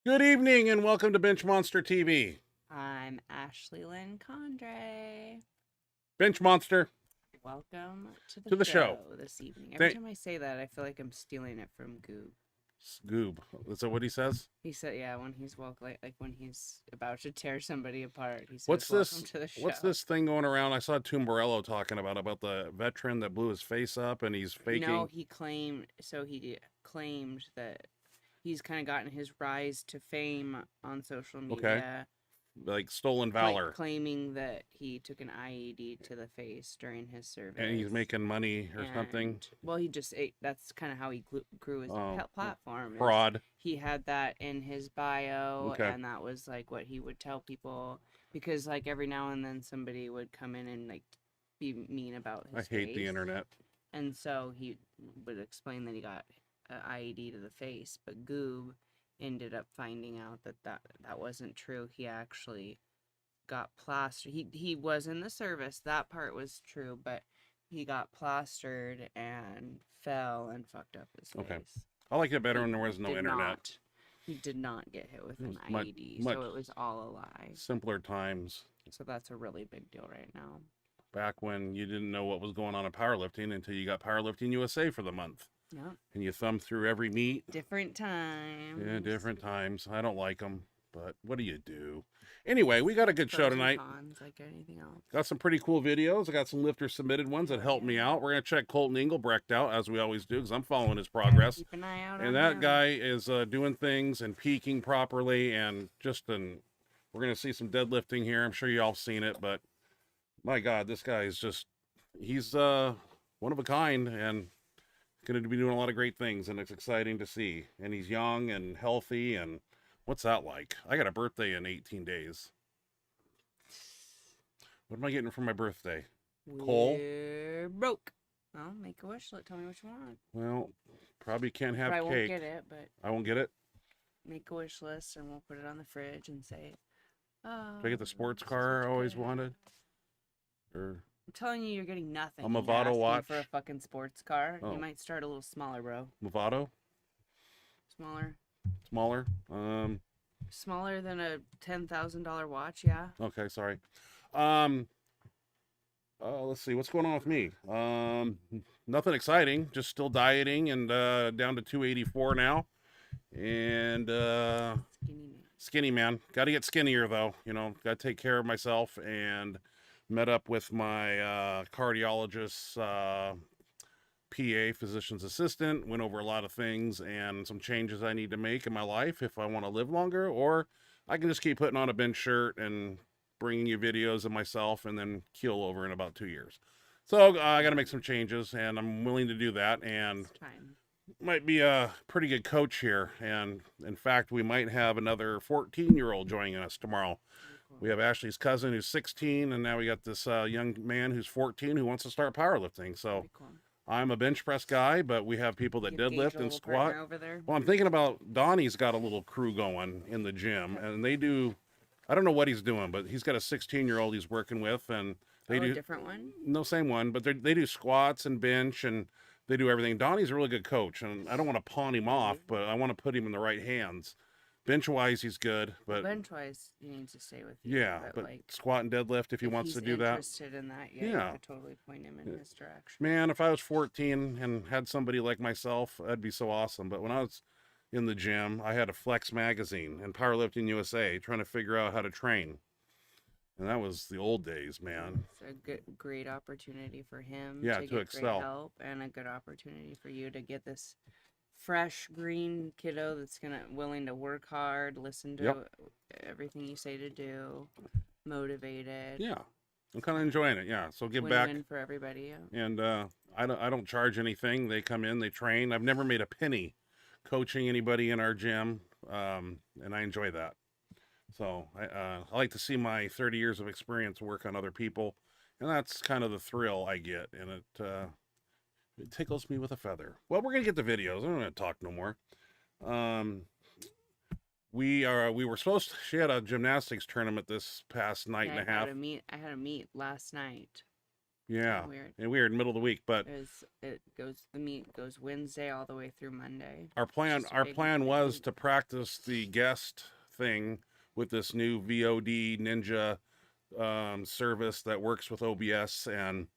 Good evening and welcome to Benchmonster TV. I'm Ashley Lynn Condre. Benchmonster, Welcome to to the the show. show this evening. Every Thank time I say that, I feel like I'm stealing it from Goob. Scoob. Is that what he says? He said, "Yeah, when he's like when he's about to tear somebody apart, he says, What's welcome this? to the show." What's this thing going around? I saw Tumbarello talking about the veteran that blew his face up and he's faking. No, he claimed. So he claimed that he's kind of gotten his rise to fame on social media. Like stolen valor. Claiming that he took an IED to the face during his service. And he's making money or something. Well, he just that's kind of how he grew his platform. Fraud. He had that in his bio, Okay. and that was like what he would tell people, because like every now and then somebody would come in and like be mean about his I hate face. the internet. And so he would explain that he got an IED to the face, but Goob ended up finding out that wasn't true. He actually got plastered. He was in the service. That part was true, but he got plastered and fell and fucked up his face. Okay. I like it better when there was no internet. He did not get hit with an IED, so it was all a lie. Simpler times. So that's a really big deal right now. Back when you didn't know what was going on in powerlifting until you got Powerlifting USA for the month. Yeah. And you thumb through every meet. Different times. Yeah, different times. I don't like them, but what do you do? Anyway, we got a good show tonight. Cons, like anything else. Got some pretty cool videos. I got some lifter submitted ones that helped me out. We're going to check Colton Engelbrecht out, as we always do, because I'm following his progress. Keep an eye out and on that him. guy is doing things and peaking properly, and we're going to see some deadlifting here. I'm sure you all seen it, but my God, this guy is he's one of a kind, and going to be doing a lot of great things, and it's exciting to see. And he's young and healthy, and what's that like? I got a birthday in 18 days. What am I getting for my birthday? Coal? We're broke. Well, make a wish list. Tell me what you want. Well, probably can't have I cake. won't get it, but I won't get it? make a wish list and we'll put it on the fridge and say, oh. Do I get the sports car I always wanted? Or I'm telling you, you're getting nothing. A You're Movado asking watch? for a fucking sports car. Oh. You might start a little smaller, bro. Movado? Smaller. Smaller? Smaller than a $10,000 watch, yeah. Okay, sorry. Let's see, what's going on with me? Nothing exciting, just still dieting and down to 284 now. And skinny man. Got to get skinnier though, got to take care of myself, and met up with my cardiologist's PA, physician's assistant, went over a lot of things and some changes I need to make in my life if I want to live longer, or I can just keep putting on a bench shirt and bringing you videos of myself and then keel over in about 2 years. So I got to make some changes, and I'm willing to do that, and might be a pretty good coach here. And in fact, we might have another 14-year-old joining us tomorrow. Cool. We have Ashley's cousin who's 16, and now we got this young man who's 14 who wants to start powerlifting. So cool. I'm a bench press guy, but we have people that deadlift and squat. Over there. Well, I'm thinking about Donnie's got a little crew going in the gym, and they do, I don't know what he's doing, but he's got a 16-year-old he's working with, and they do a different one? No, same one, but they do squats and bench, and they do everything. Donnie's a really good coach, and I don't want to pawn him off, but I want to put him in the right hands. Bench-wise, he's good, but bench-wise, he needs to stay with you. Yeah, but like, squat and deadlift, if he wants to do that. Interested in that, yeah, you could totally point him in this direction. Man, if I was 14 and had somebody like myself, that'd be so awesome. But when I was in the gym, I had a Flex magazine and Powerlifting USA, trying to figure out how to train. And that was the old days, man. It's a great opportunity for him to get excel. Great help, and a good opportunity for you to get this fresh green kiddo that's willing to work hard, listen to everything you say to do, motivated. Yeah, I'm kind of enjoying it. Yeah, so give back for everybody. Yeah. And I don't charge anything. They come in, they train. I've never made a penny coaching anybody in our gym, and I enjoy that. So I like to see my 30 years of experience work on other people, and that's kind of the thrill I get, and it tickles me with a feather. Well, we're gonna get the videos. I'm not gonna talk no more. We were supposed to, she had a gymnastics tournament this past night and a half. I had a meet last night. Yeah, Weird. and weird, middle of the week. But The meet goes Wednesday all the way through Monday. our plan big was week. to practice the guest thing with this new VOD Ninja service that works with OBS, and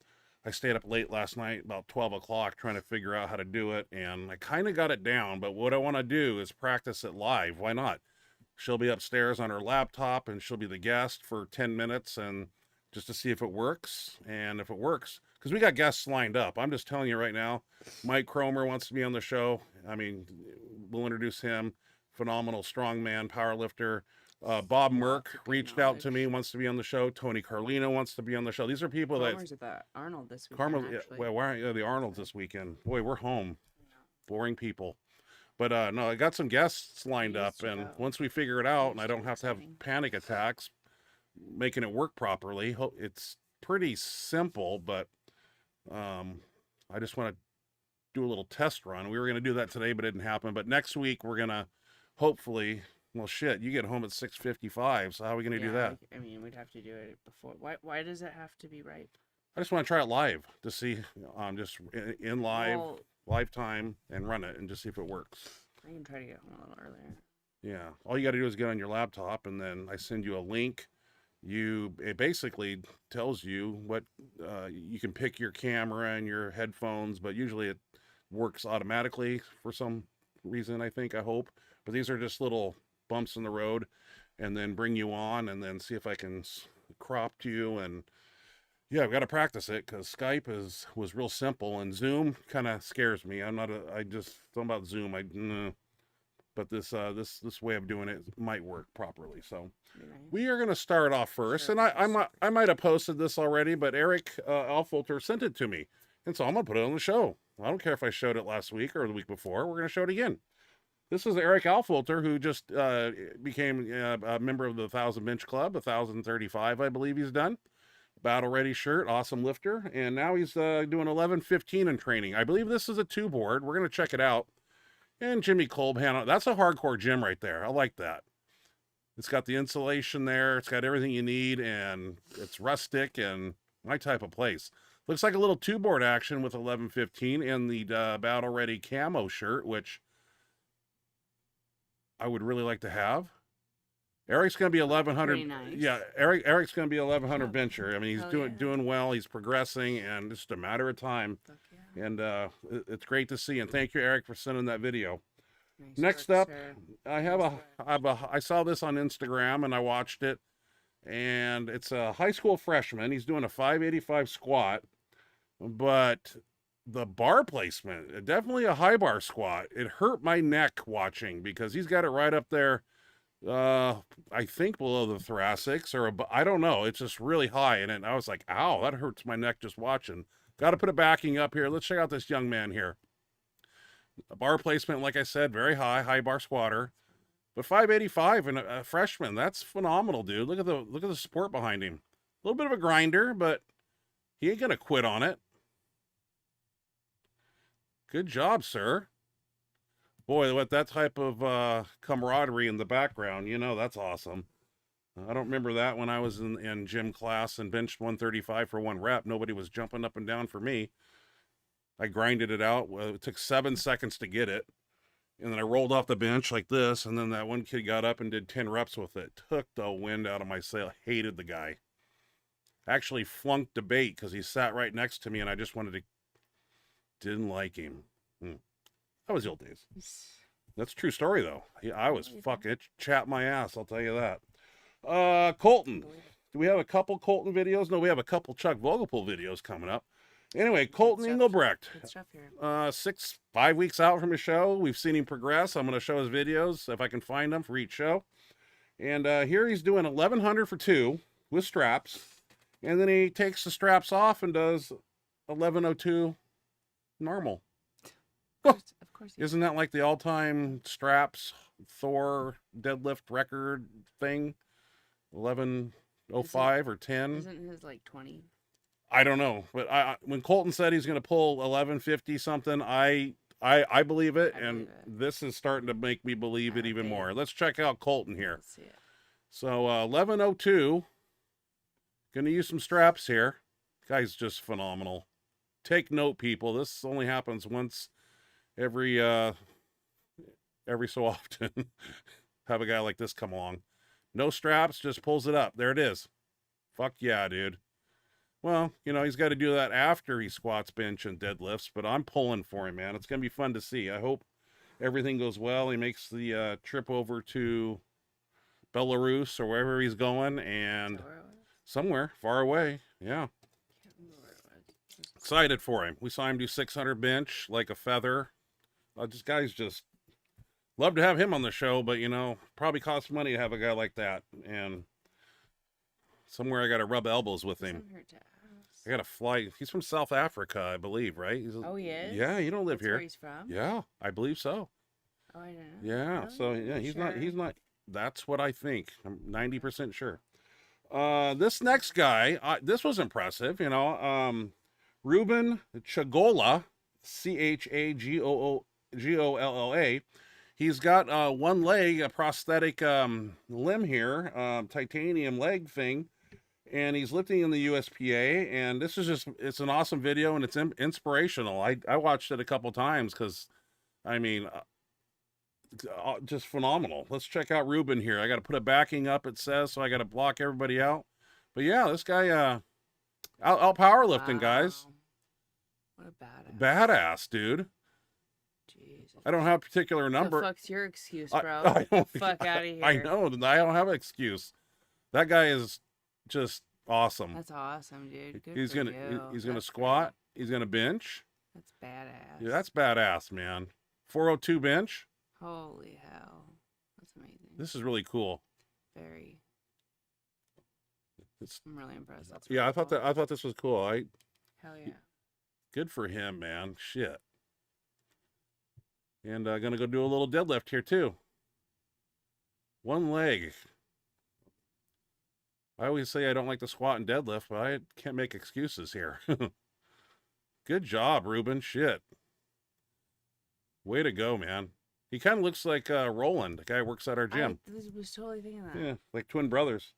I stayed up late last night, about 12 o'clock, trying to figure out how to do it, and I kind of got it down, but what I want to do is practice it live. Why not? She'll be upstairs on her laptop, and she'll be the guest for 10 minutes, and just to see if it works, and if it works, because we got guests lined up. I'm just telling you right now, Mike Cromer wants to be on the show. I mean, we'll introduce him. Phenomenal strongman, powerlifter. Bob Merck reached out to me, wants to be on the show. Tony Carlino wants to be on the show. These are people Cromer's at the Arnold this weekend. well, why aren't you the Arnold this weekend? Boy, we're home. Boring people. But no, I got some guests lined up, and once we figure it out, and I don't have to have panic attacks making it work properly, it's pretty simple. But I just want to do a little test run. We were going to do that today, but it didn't happen. But next week we're going to hopefully. Well, shit, you get home at 6:55, so how are we going to do that? I mean, we'd have to do it before. Why does it have to be right? I just want to try it live to see, just in live time, and run it and just see if it works. I can try to get home a little earlier. Yeah, all you got to do is get on your laptop, and then I send you a link. It basically tells you what you can pick your camera and your headphones, but usually it works automatically for some reason, I hope. But these are just little bumps in the road, and then bring you on, and then see if I can crop to you. And yeah, I've got to practice it, because Skype was real simple, and Zoom kind of scares me. I just something about Zoom. But this way of doing it might work properly. So we are going to start off first, and I might have posted this already, but Eric Alfolter sent it to me, and so I'm gonna put it on the show. I don't care if I showed it last week or the week before. We're gonna show it again. This is Eric Alfolter, who just became a member of the 1,000 Bench Club, 1,035, I believe he's done. Battle Ready shirt, awesome lifter, and now he's doing 11:15 in training. I believe this is a 2-board. We're going to check it out. And Jimmy Colbhan, that's a hardcore gym right there. I like that. It's got the insulation there. It's got everything you need, and it's rustic and my type of place. Looks like a little 2-board action with 11:15 and the Battle Ready camo shirt, which I would really like to have. Eric's going to be 1,100. Nice. Yeah, Eric's going to be 1,100 bencher. I mean, he's doing well. He's progressing, and it's just a matter of time. Yeah. And it's great to see. And thank you, Eric, for sending that video. Nice Next work, up, sir. I saw this on Instagram, and I watched it. And it's a high school freshman. He's doing a 585 squat, but the bar placement, definitely a high bar squat. It hurt my neck watching, because he's got it right up there, I think below the thoracics, or I don't know. It's just really high, and I was like, ow, that hurts my neck just watching. Got to put a backing up here. Let's check out this young man here. A bar placement, like I said, very high bar squatter, but 585 and a freshman. That's phenomenal, dude. Look at the support behind him. A little bit of a grinder, but he ain't gonna quit on it. Good job, sir. Boy, with that type of camaraderie in the background, that's awesome. I don't remember that when I was in gym class and benched 135 for 1 rep. Nobody was jumping up and down for me. I grinded it out. It took 7 seconds to get it. And then I rolled off the bench like this, and then that one kid got up and did 10 reps with it. Took the wind out of my sail. Hated the guy. Actually flunked debate because he sat right next to me, and I just didn't like him. That was the old days. That's a true story, though. I was fucking chat my ass, I'll tell you that. Colton. Do we have a couple Colton videos? No, we have a couple Chuck Vogelpool videos coming up. Anyway, Colton Engelbrecht. 5 weeks out from his show. We've seen him progress. I'm going to show his videos if I can find them for each show. And here he's doing 1,100 for 2 with straps. And then he takes the straps off and does 1102 normal. Of course. Isn't that like the all-time straps Thor deadlift record thing? 1105 or 10? Isn't his like 20? I don't know, but when Colton said he's going to pull 1150 something, I believe it, and this is starting to make me believe it even more. Let's check out Colton here. Let's see it. So 1102. Going to use some straps here. Guy's just phenomenal. Take note, people. This only happens once every so often. Have a guy like this come along. No straps, just pulls it up. There it is. Fuck yeah, dude. Well, you know, he's got to do that after he squats, bench, and deadlifts, but I'm pulling for him, man. It's going to be fun to see. I hope everything goes well. He makes the trip over to Belarus or wherever he's going, and somewhere far away. Yeah. Excited for him. We saw him do 600 bench like a feather. This guy's just love to have him on the show, but you know, probably costs money to have a guy like that. And somewhere I got to rub elbows with him. I got to fly. He's from South Africa, I believe, right? He is? Yeah, he don't live That's here. Where he's from? Yeah, I believe so. Oh, I don't know. Yeah, Oh, so yeah, he's sure. not. That's what I think. I'm 90% sure. This next guy, this was impressive. You know, Ruben Chagolla, Chagolla. He's got one leg, a prosthetic limb here, titanium leg thing, and he's lifting in the USPA. And this is it's an awesome video, and it's inspirational. I watched it a couple times because, I mean, just phenomenal. Let's check out Ruben here. I got to put a backing up, it says, so I got to block everybody out. But yeah, this guy, out powerlifting, guys. What a badass, dude. Jesus. I don't have a particular number. The fuck's your excuse, bro? I Get the fuck out of here. I know. I don't have an excuse. That guy is just awesome. That's awesome, dude. Good he's for gonna you. he's gonna That's squat. Great. He's gonna bench. That's badass. Yeah, that's badass, man. 402 bench. Holy hell. That's amazing. This is really cool. Very. I'm really impressed. That's yeah, really I thought this was cool. Hell yeah. Good for him, man. Shit. And gonna go do a little deadlift here too. One leg. I always say I don't like to squat and deadlift, but I can't make excuses here. Good job, Ruben. Shit. Way to go, man. He kind of looks like Roland, the guy who works at our gym. I was totally thinking that. Yeah, like twin brothers.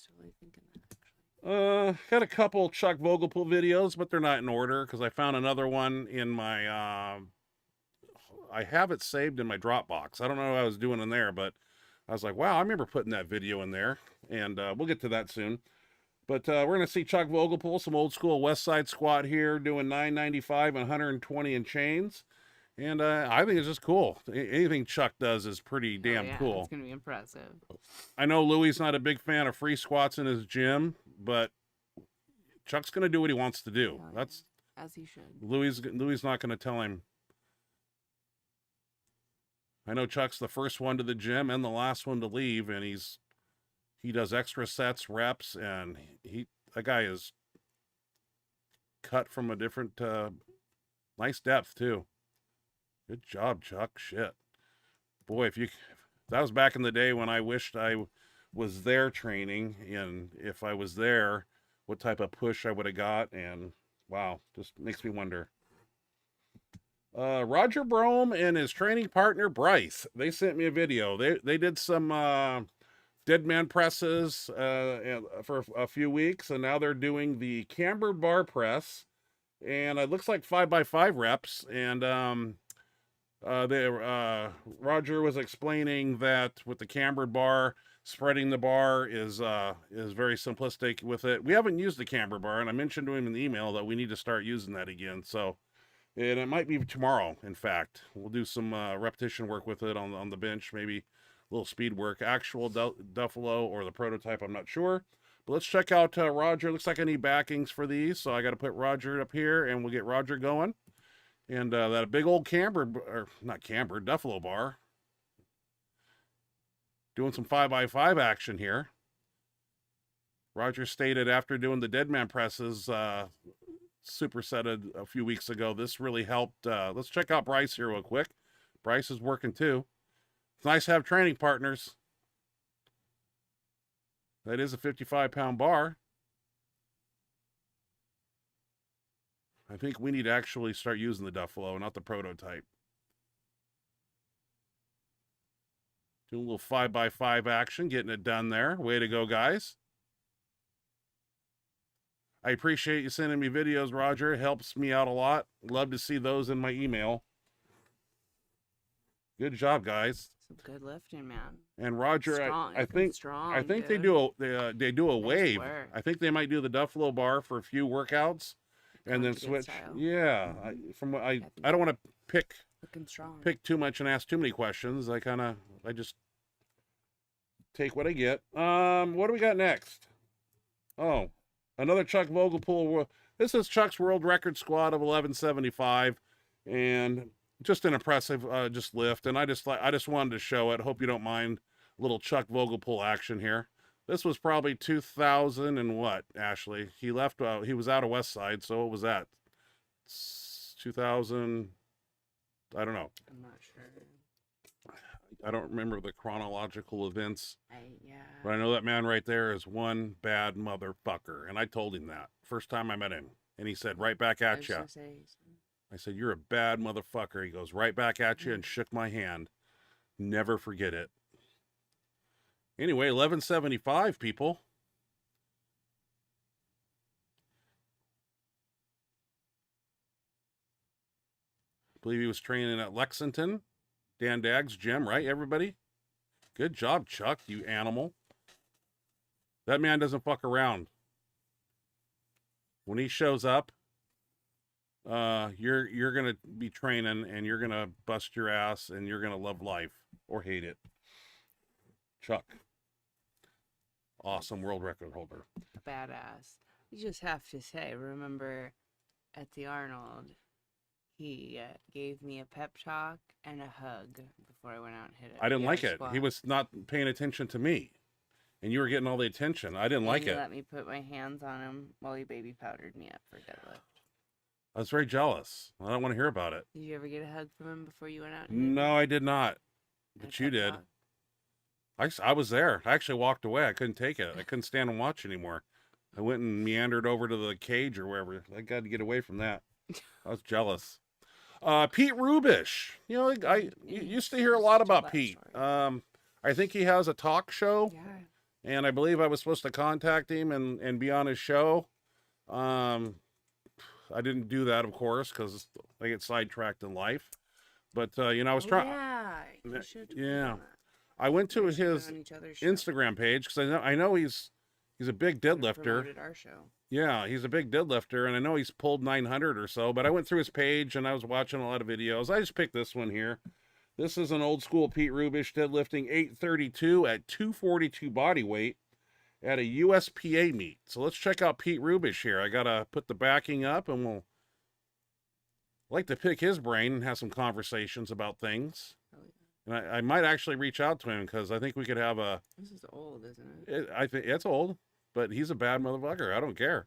Totally thinking that, actually. Got a couple Chuck Vogelpool videos, but they're not in order because I found another one in my, I have it saved in my Dropbox. I don't know what I was doing in there, but I was like, wow, I remember putting that video in there, and we'll get to that soon. But we're going to see Chuck Vogelpool, some old school West Side squat here, doing 995 and 120 in chains. And I think it's just cool. Anything Chuck does is pretty damn cool. It's going to be impressive. I know Louie's not a big fan of free squats in his gym, but Chuck's going to do what he wants to do. Yeah, That's as he should. Louie's not going to tell him. I know Chuck's the first one to the gym and the last one to leave, and he does extra sets, reps, and that guy is cut from a different nice depth too. Good job, Chuck. Shit. Boy, that was back in the day when I wished I was there training, and if I was there, what type of push I would have got, and wow, just makes me wonder. Roger Brome and his training partner, Bryce, they sent me a video. They did some dead man presses for a few weeks, and now they're doing the cambered bar press, and it looks like 5x5 reps, and Roger was explaining that with the cambered bar, spreading the bar is very simplistic with it. We haven't used the camber bar, and I mentioned to him in the email that we need to start using that again. So, and it might be tomorrow. In fact, we'll do some repetition work with it on the bench, maybe a little speed work. Actual Duffalo or the prototype, I'm not sure. But let's check out Roger. Looks like I need backings for these, so I got to put Roger up here, and we'll get Roger going. And that big old Duffalo bar. Doing some 5x5 action here. Roger stated after doing the dead man presses, supersetted a few weeks ago, this really helped. Let's check out Bryce here real quick. Bryce is working too. It's nice to have training partners. That is a 55-pound bar. I think we need to actually start using the Duffalo, not the prototype. Do a little 5x5 action, getting it done there. Way to go, guys. I appreciate you sending me videos, Roger. It helps me out a lot. Love to see those in my email. Good job, guys. Some good lifting, man. And Roger, Strong. I think they dude. do a Nice wave. work. I think they might do the Duffalo bar for a few workouts, and then Conjugate switch. style. Yeah, I don't want to Looking strong. pick too much and ask too many questions. I just take what I get. What do we got next? Oh, another Chuck Vogelpool. This is Chuck's world record squat of 1175, and just an impressive just lift. And I just wanted to show it. Hope you don't mind a little Chuck Vogelpool action here. This was probably 2000 and what, Ashley? He left. He was out of West Side, so what was that? 2000. I don't know. I'm not sure. I don't remember the chronological events. Yeah. But I know that man right there is one bad motherfucker. And I told him that first time I met him. And he said, right back at you. I said, you're a bad motherfucker. He goes, right back at you, and shook my hand. Never forget it. Anyway, 1175, people. I believe he was training at Lexington. Dan Dagg's gym, right, everybody? Good job, Chuck, you animal. That man doesn't fuck around. When he shows up, you're gonna be training, and you're gonna bust your ass, and you're gonna love life or hate it. Chuck, awesome world record holder. Badass. You just have to say, remember at the Arnold, he gave me a pep talk and a hug before I went out and hit it. I didn't like it. He was not paying attention to me, and you were getting all the attention. I didn't like it. Let me put my hands on him while he baby powdered me up for deadlift. I was very jealous. I don't want to hear about it. Did you ever get a hug from him before you went out? And hit No, it? I did not. But you did. I was there. I actually walked away. I couldn't take it. I couldn't stand and watch anymore. I went and meandered over to the cage or wherever. I got to get away from that. I was jealous. Pete Rubish. You know, I used to hear a lot about Pete. I think he has a talk show. Yeah. And I believe I was supposed to contact him and be on his show. I didn't do that, of course, because I get sidetracked in life. But, you know, I was trying. Yeah. You should Yeah. I went to his Instagram page because I know he's a big deadlifter. Promoted our show. Yeah, he's a big deadlifter, and I know he's pulled 900 or so. But I went through his page and I was watching a lot of videos. I just picked this one here. This is an old school Pete Rubish deadlifting 832 at 242 body weight at a USPA meet. So let's check out Pete Rubish here. I gotta put the backing up, and we'll like to pick his brain and have some conversations about things. And I might actually reach out to him because I think we could have a. This is old, isn't it? I think it's old, but he's a bad motherfucker. I don't care.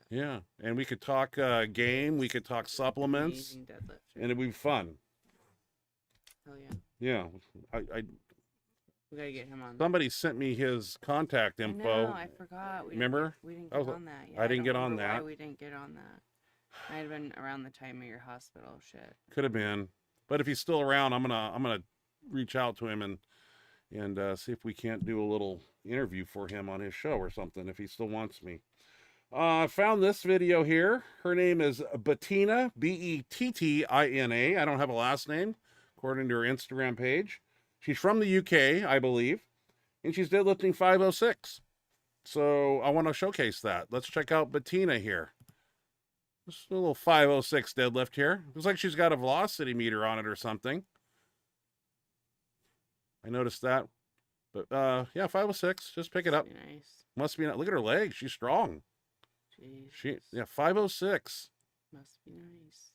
Yeah, and we could talk game. We could talk supplements, and it'd be fun. Hell yeah. Yeah, We gotta get him on. Somebody sent me his contact info. I forgot. Remember? We didn't get on that. I didn't get on that. Why we didn't get on that? Might have been around the time of your hospital shit. Could have been, but if he's still around, I'm gonna reach out to him and see if we can't do a little interview for him on his show or something if he still wants me. I found this video here. Her name is Bettina, Bettina. I don't have a last name, according to her Instagram page. She's from the UK, I believe, and she's deadlifting 506. So I want to showcase that. Let's check out Bettina here. Just a little 506 deadlift here. Looks like she's got a velocity meter on it or something. I noticed that. But yeah, 506. Just pick it up. Nice. Must be. Look at her legs. She's strong. Jeez. 506. Must be nice.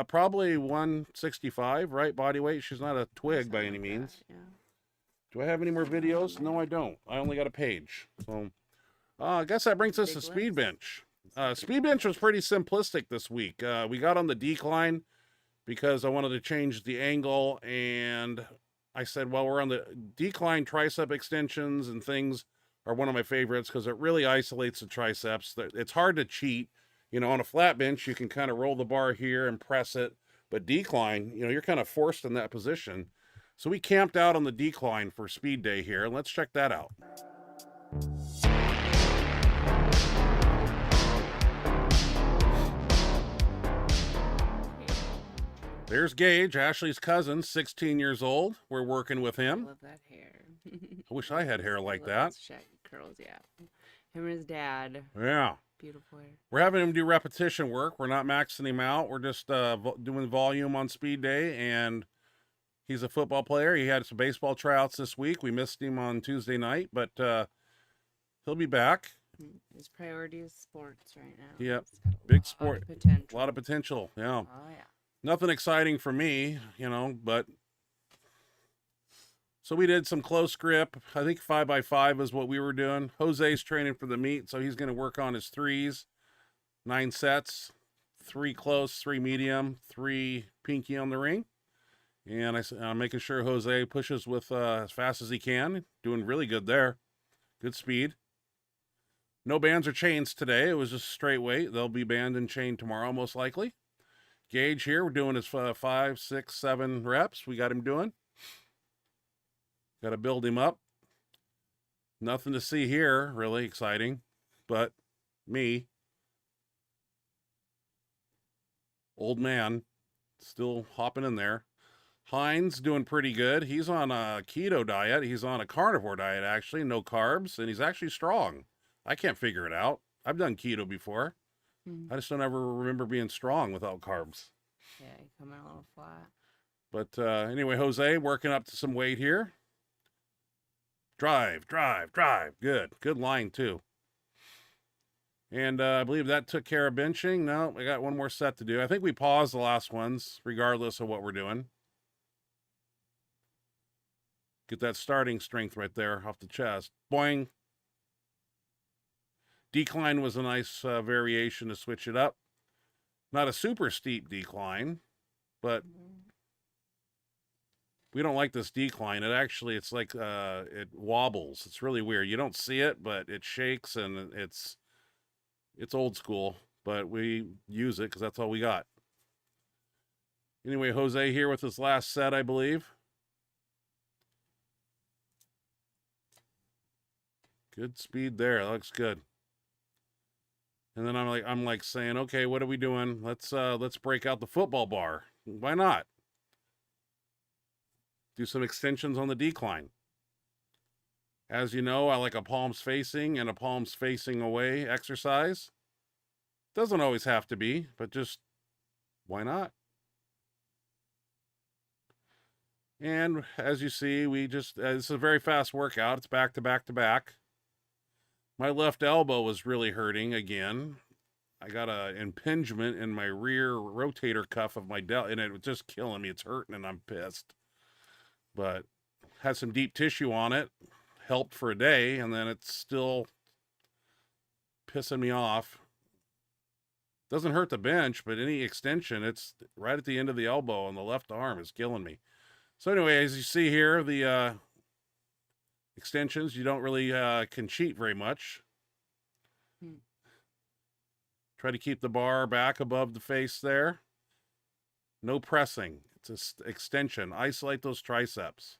Probably 165, right? Body weight. She's not a twig by any means. Yeah. Do I have any more videos? No, I don't. I only got a page. So I guess that brings us to Speed Bench. Speed Bench was pretty simplistic this week. We got on the decline because I wanted to change the angle, and I said, well, we're on the decline. Tricep extensions and things are one of my favorites because it really isolates the triceps. It's hard to cheat. You know, on a flat bench, you can kind of roll the bar here and press it, but decline, you know, you're kind of forced in that position. So we camped out on the decline for speed day here, and let's check that out. There's Gage, Ashley's cousin, 16 years old. We're working with I him. love that hair. I wish I had hair like love that. those shaggy curls, yeah. Him and his dad. Yeah. Beautiful hair. We're having him do repetition work. We're not maxing him out. We're just doing volume on speed day, and he's a football player. He had some baseball tryouts this week. We missed him on Tuesday night, but he'll be back. His priority is sports right now. Yep. He's got Big sport. potential. A lot of potential. Yeah. Oh, yeah. Nothing exciting for me, but so we did some close grip. I think 5x5 is what we were doing. Jose's training for the meet, so he's going to work on his threes, 9 sets, 3 close, 3 medium, 3 pinky on the ring. And I'm making sure Jose pushes with as fast as he can. Doing really good there. Good speed. No bands or chains today. It was just straight weight. They'll be band and chain tomorrow, most likely. Gage here, we're doing his 5, 6, 7 reps. We got him doing. Got to build him up. Nothing to see here, really exciting, but me, old man, still hopping in there. Heinz doing pretty good. He's on a keto diet. He's on a carnivore diet, actually, no carbs, and he's actually strong. I can't figure it out. I've done keto before. I just don't ever remember being strong without carbs. Yeah, you come out a little flat. But anyway, Jose working up to some weight here. Drive, drive, drive. Good. Good line, too. And I believe that took care of benching. No, I got one more set to do. I think we paused the last ones, regardless of what we're doing. Get that starting strength right there off the chest. Boing. Decline was a nice variation to switch it up. Not a super steep decline, but we don't like this decline. It's like it wobbles. It's really weird. You don't see it, but it shakes, and it's old school, but we use it because that's all we got. Anyway, Jose here with his last set, I believe. Good speed there. That looks good. And then I'm like saying, okay, what are we doing? Let's break out the football bar. Why not? Do some extensions on the decline. As you know, I like a palms facing and a palms facing away exercise. Doesn't always have to be, but just why not? And as you see, we just, this is a very fast workout. It's back to back to back. My left elbow was really hurting again. I got an impingement in my rear rotator cuff of my and it was just killing me. It's hurting and I'm pissed. But had some deep tissue on it. Helped for a day, and then it's still pissing me off. Doesn't hurt the bench, but any extension, it's right at the end of the elbow on the left arm is killing me. So anyway, as you see here, the extensions, you don't really can cheat very much. Try to keep the bar back above the face there. No pressing. It's an extension. Isolate those triceps.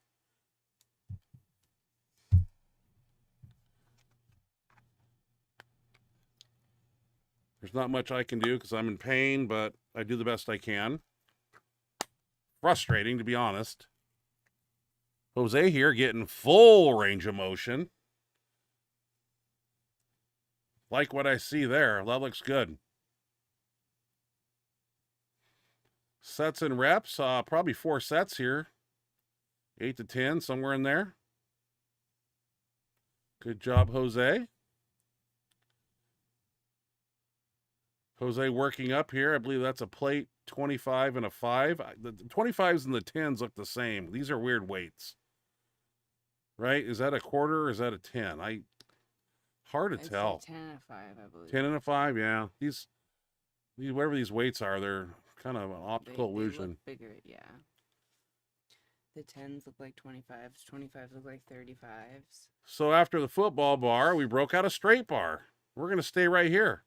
There's not much I can do because I'm in pain, but I do the best I can. Frustrating, to be honest. Jose here getting full range of motion. Like what I see there. That looks good. Sets and reps. Probably 4 sets here. 8 to 10, somewhere in there. Good job, Jose. Jose working up here. I believe that's a plate 25 and a 5. The 25s and the 10s look the same. These are weird weights. Right? Is that a quarter or is that a 10? Hard to tell. 10 and a 5, I believe. 10 and a 5, yeah. These whatever these weights are, they're kind of an optical illusion. They look bigger, yeah. The 10s look like 25s. 25s look like 35s. So after the football bar, we broke out a straight bar. We're going to stay right here.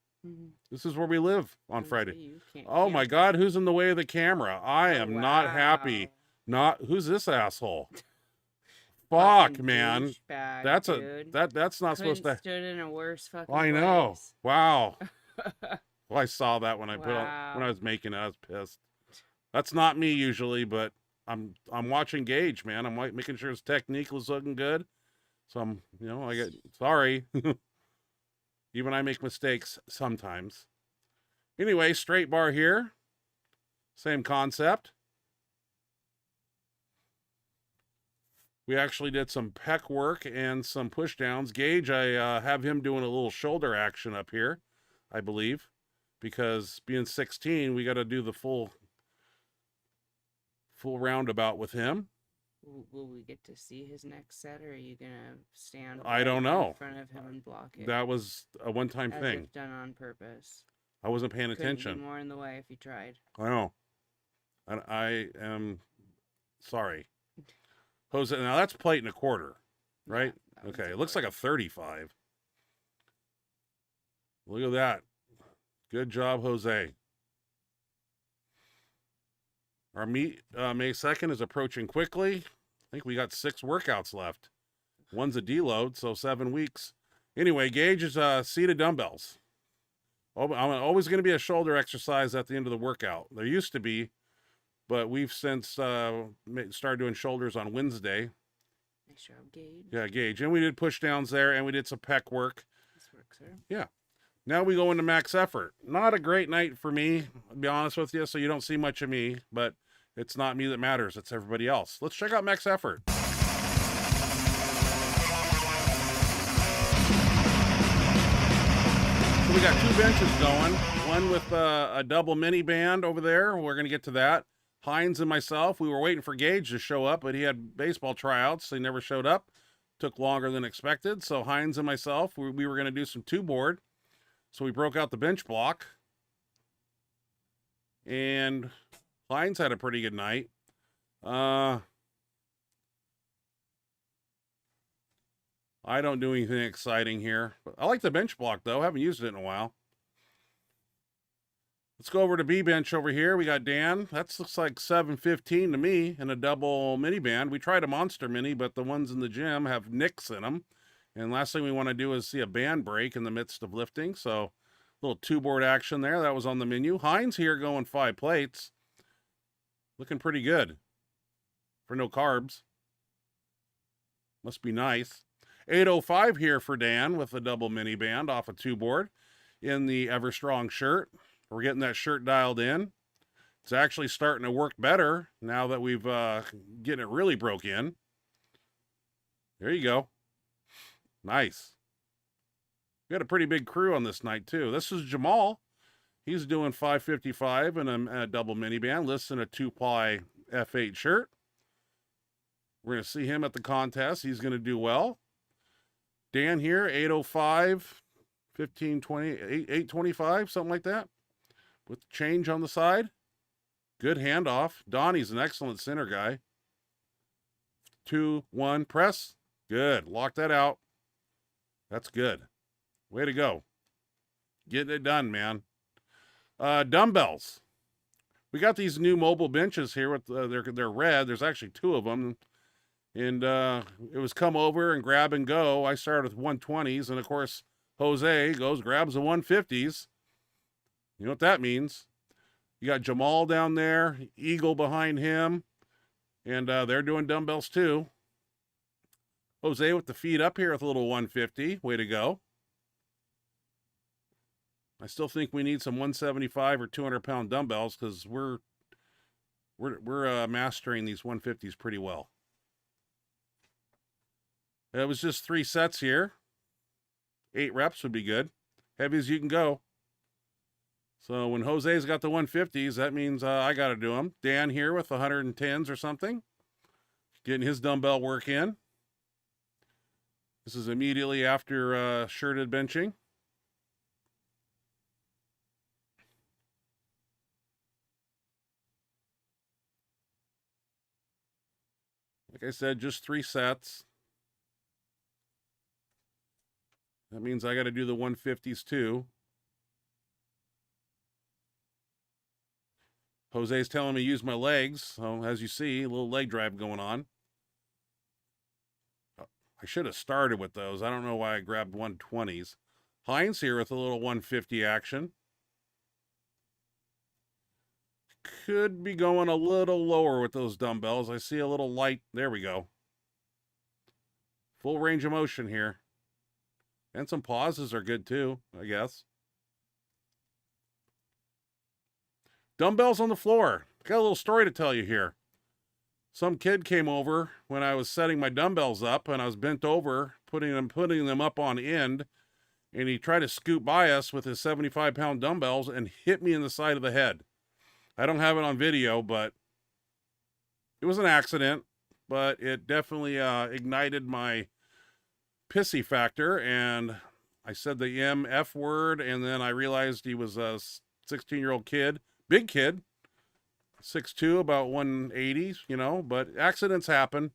This is where we live on Friday. Oh my God, who's in the way of the camera? I am not happy. Who's this asshole? Fuck, man. That's that's not supposed to. Stood in a worse fucking I know. place. Wow. Well, I saw that when I when I was making it. I was pissed. That's not me usually, but I'm watching Gage, man. I'm like making sure his technique was looking good. So I'm, you know, I get sorry. Even I make mistakes sometimes. Anyway, straight bar here. Same concept. We actually did some pec work and some push downs. Gage, I have him doing a little shoulder action up here, I believe, because being 16, we got to do the full roundabout with him. Will we get to see his next set, or are you gonna stand I don't know. in front of him and block it? That was a one-time As thing. if done on purpose. I wasn't paying Couldn't attention. be more in the way if you tried. I know. I am sorry. Jose, now that's plate and a quarter, right? Yeah, Okay, it looks like a 35. Look at that. Good job, Jose. Our meet May 2nd is approaching quickly. I think we got 6 workouts left. One's a deload, so 7 weeks. Anyway, Gage is seated dumbbells. I'm always going to be a shoulder exercise at the end of the workout. There used to be, but we've since started doing shoulders on Wednesday. Nice job, Gage. Yeah, Gage. And we did push downs there, and we did some pec work. This works, sir. Yeah. Now we go into max effort. Not a great night for me, I'll be honest with you, so you don't see much of me, but it's not me that matters. It's everybody else. Let's check out max effort. So we got 2 benches going. One with a double mini band over there. We're going to get to that. Hines and myself, we were waiting for Gage to show up, but he had baseball tryouts, so he never showed up. Took longer than expected. So Hines and myself, we were going to do some 2-board. So we broke out the bench block. And Hines had a pretty good night. I don't do anything exciting here. But I like the bench block, though. Haven't used it in a while. Let's go over to B bench over here. We got Dan. That looks like 715 to me in a double mini band. We tried a monster mini, but the ones in the gym have nicks in them. And last thing we want to do is see a band break in the midst of lifting. So a little 2-board action there. That was on the menu. Hines here going 5 plates. Looking pretty good for no carbs. Must be nice. 805 here for Dan with a double mini band off a 2-board in the Everstrong shirt. We're getting that shirt dialed in. It's actually starting to work better now that we've getting it really broke in. There you go. Nice. We had a pretty big crew on this night, too. This is Jamal. He's doing 555 and a double mini band, listing a 2-ply F8 shirt. We're going to see him at the contest. He's going to do well. Dan here, 805, 1520, 825, something like that, with change on the side. Good handoff. Donnie's an excellent center guy. 2, 1, press. Good. Lock that out. That's good. Way to go. Getting it done, man. Dumbbells. We got these new mobile benches here with they're red. There's actually 2 of them. And it was come over and grab and go. I started with 120s, and of course, Jose grabs the 150s. You know what that means. You got Jamal down there, Eagle behind him, and they're doing dumbbells too. Jose with the feet up here with a little 150. Way to go. I still think we need some 175 or 200-pound dumbbells because we're mastering these 150s pretty well. It was just 3 sets here. 8 reps would be good. Heavy as you can go. So when Jose's got the 150s, that means I got to do them. Dan here with 110s or something. Getting his dumbbell work in. This is immediately after shirted benching. Like I said, just 3 sets. That means I got to do the 150s too. Jose's telling me to use my legs. So as you see, a little leg drive going on. I should have started with those. I don't know why I grabbed 120s. Hines here with a little 150 action. could be going a little lower with those dumbbells. I see a little light. There we go. Full range of motion here. And some pauses are good too, I guess. Dumbbells on the floor. Got a little story to tell you here. Some kid came over when I was setting my dumbbells up, and I was bent over, putting them up on end, and he tried to scoot by us with his 75-pound dumbbells and hit me in the side of the head. I don't have it on video, but it was an accident, but it definitely ignited my pissy factor, and I said the F word, and then I realized he was a 16-year-old kid, big kid, 6'2", about 180, you know, but accidents happen.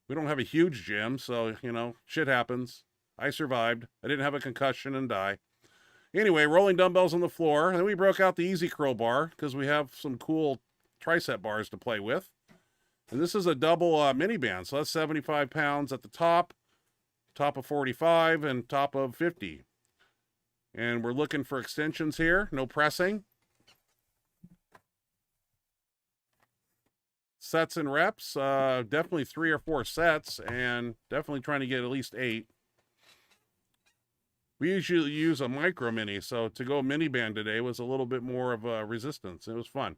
We don't have a huge gym, so, you know, shit happens. I survived. I didn't have a concussion and die. Anyway, rolling dumbbells on the floor, and then we broke out the easy curl bar because we have some cool tricep bars to play with. And this is a double mini band, so that's 75 pounds at the top of 45, and top of 50. And we're looking for extensions here, no pressing. Sets and reps, definitely 3 or 4 sets, and definitely trying to get at least 8. We usually use a micro mini, so to go mini band today was a little bit more of a resistance. It was fun.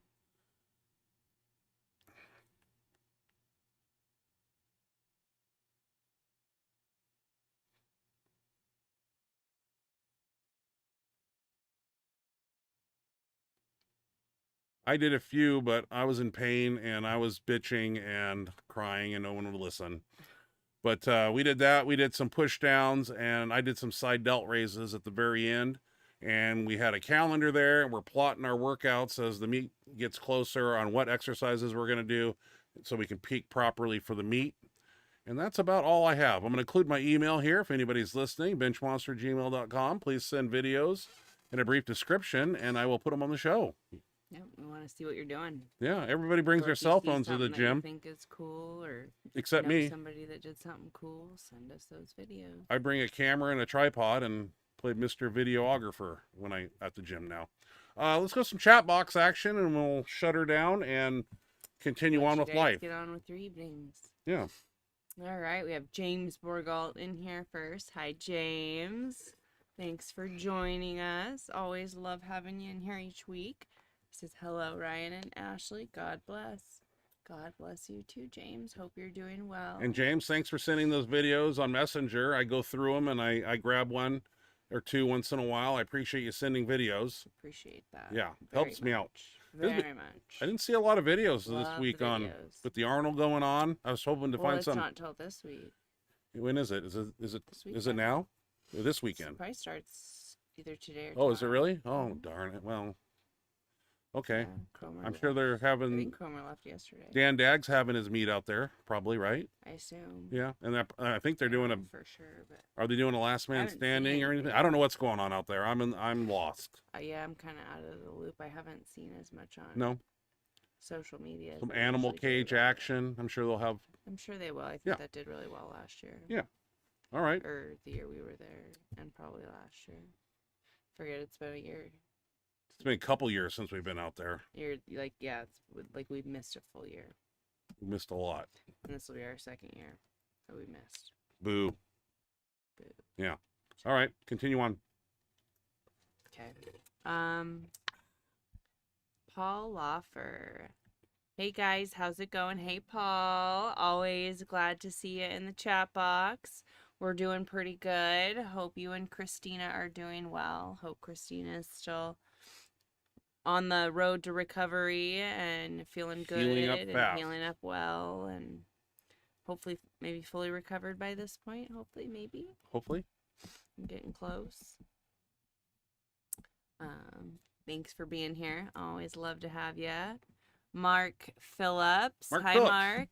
I did a few, but I was in pain and I was bitching and crying and no one would listen. But we did that. We did some push downs and I did some side delt raises at the very end. And we had a calendar there and we're plotting our workouts as the meet gets closer on what exercises we're going to do so we can peak properly for the meet. And that's about all I have. I'm going to include my email here if anybody's listening, benchmonstergmail.com. Please send videos and a brief description and I will put them on the show. Yeah, we want to see what you're doing. Yeah, everybody brings Or their if you cell see phones to the something that you gym. think is cool, or Except know me. somebody that did something cool, send us those videos. I bring a camera and a tripod and play Mr. Videographer when I at the gym now. Let's go some chat box action and we'll shut her down and continue Let on you with guys life. Get on with your evenings. Yeah. All right, we have James Borgalt in here first. Hi, James. Thanks for joining us. Always love having you in here each week. Says hello, Ryan and Ashley. God bless. God bless you too, James. Hope you're doing well. And James, thanks for sending those videos on Messenger. I go through them and I grab one or two once in a while. I appreciate you sending videos. Appreciate that. Yeah, helps me out. Very much. I didn't see a lot of videos Love this week the on videos. with the Arnold going on. I was hoping to find it's some. not till this week. When is it? Is it now? Or this weekend? It probably starts either today or Oh, is it tomorrow. really? Oh, darn it. Well, okay. Yeah, Cromer I'm left. sure they're I having think Cromer left yesterday. Dan Dag's having his meet out there, probably, right? I assume. Yeah, and I think they're doing a. For sure, but Are they doing a last man haven't seen standing or anything? anything. I don't know what's going on out there. I'm lost. yeah, I'm kind of out of the loop. I haven't seen as much on No, social media. as some I animal usually do, cage but action. I'm sure they'll have. I'm sure they will. I think Yeah. that did really well last year. Yeah. All right. Or the year we were there, and probably last year. Forget it's been a year. It's been a couple years since we've been out there. It's like we've missed a full year, We missed a lot. and this will be our second year that we missed. Boo. Boo. Yeah. All right. Continue on. Okay. Paul Lawfer. Hey guys, how's it going? Hey Paul. Always glad to see you in the chat box. We're doing pretty good. Hope you and Christina are doing well. Hope Christina is still on the road to recovery and feeling good Healing up and fast. healing up well, and hopefully maybe fully recovered by this point. Hopefully, maybe. Hopefully. I'm getting close. Thanks for being here. Always love to have you. Mark Phillips. Mark Hi, Phillips. Mark.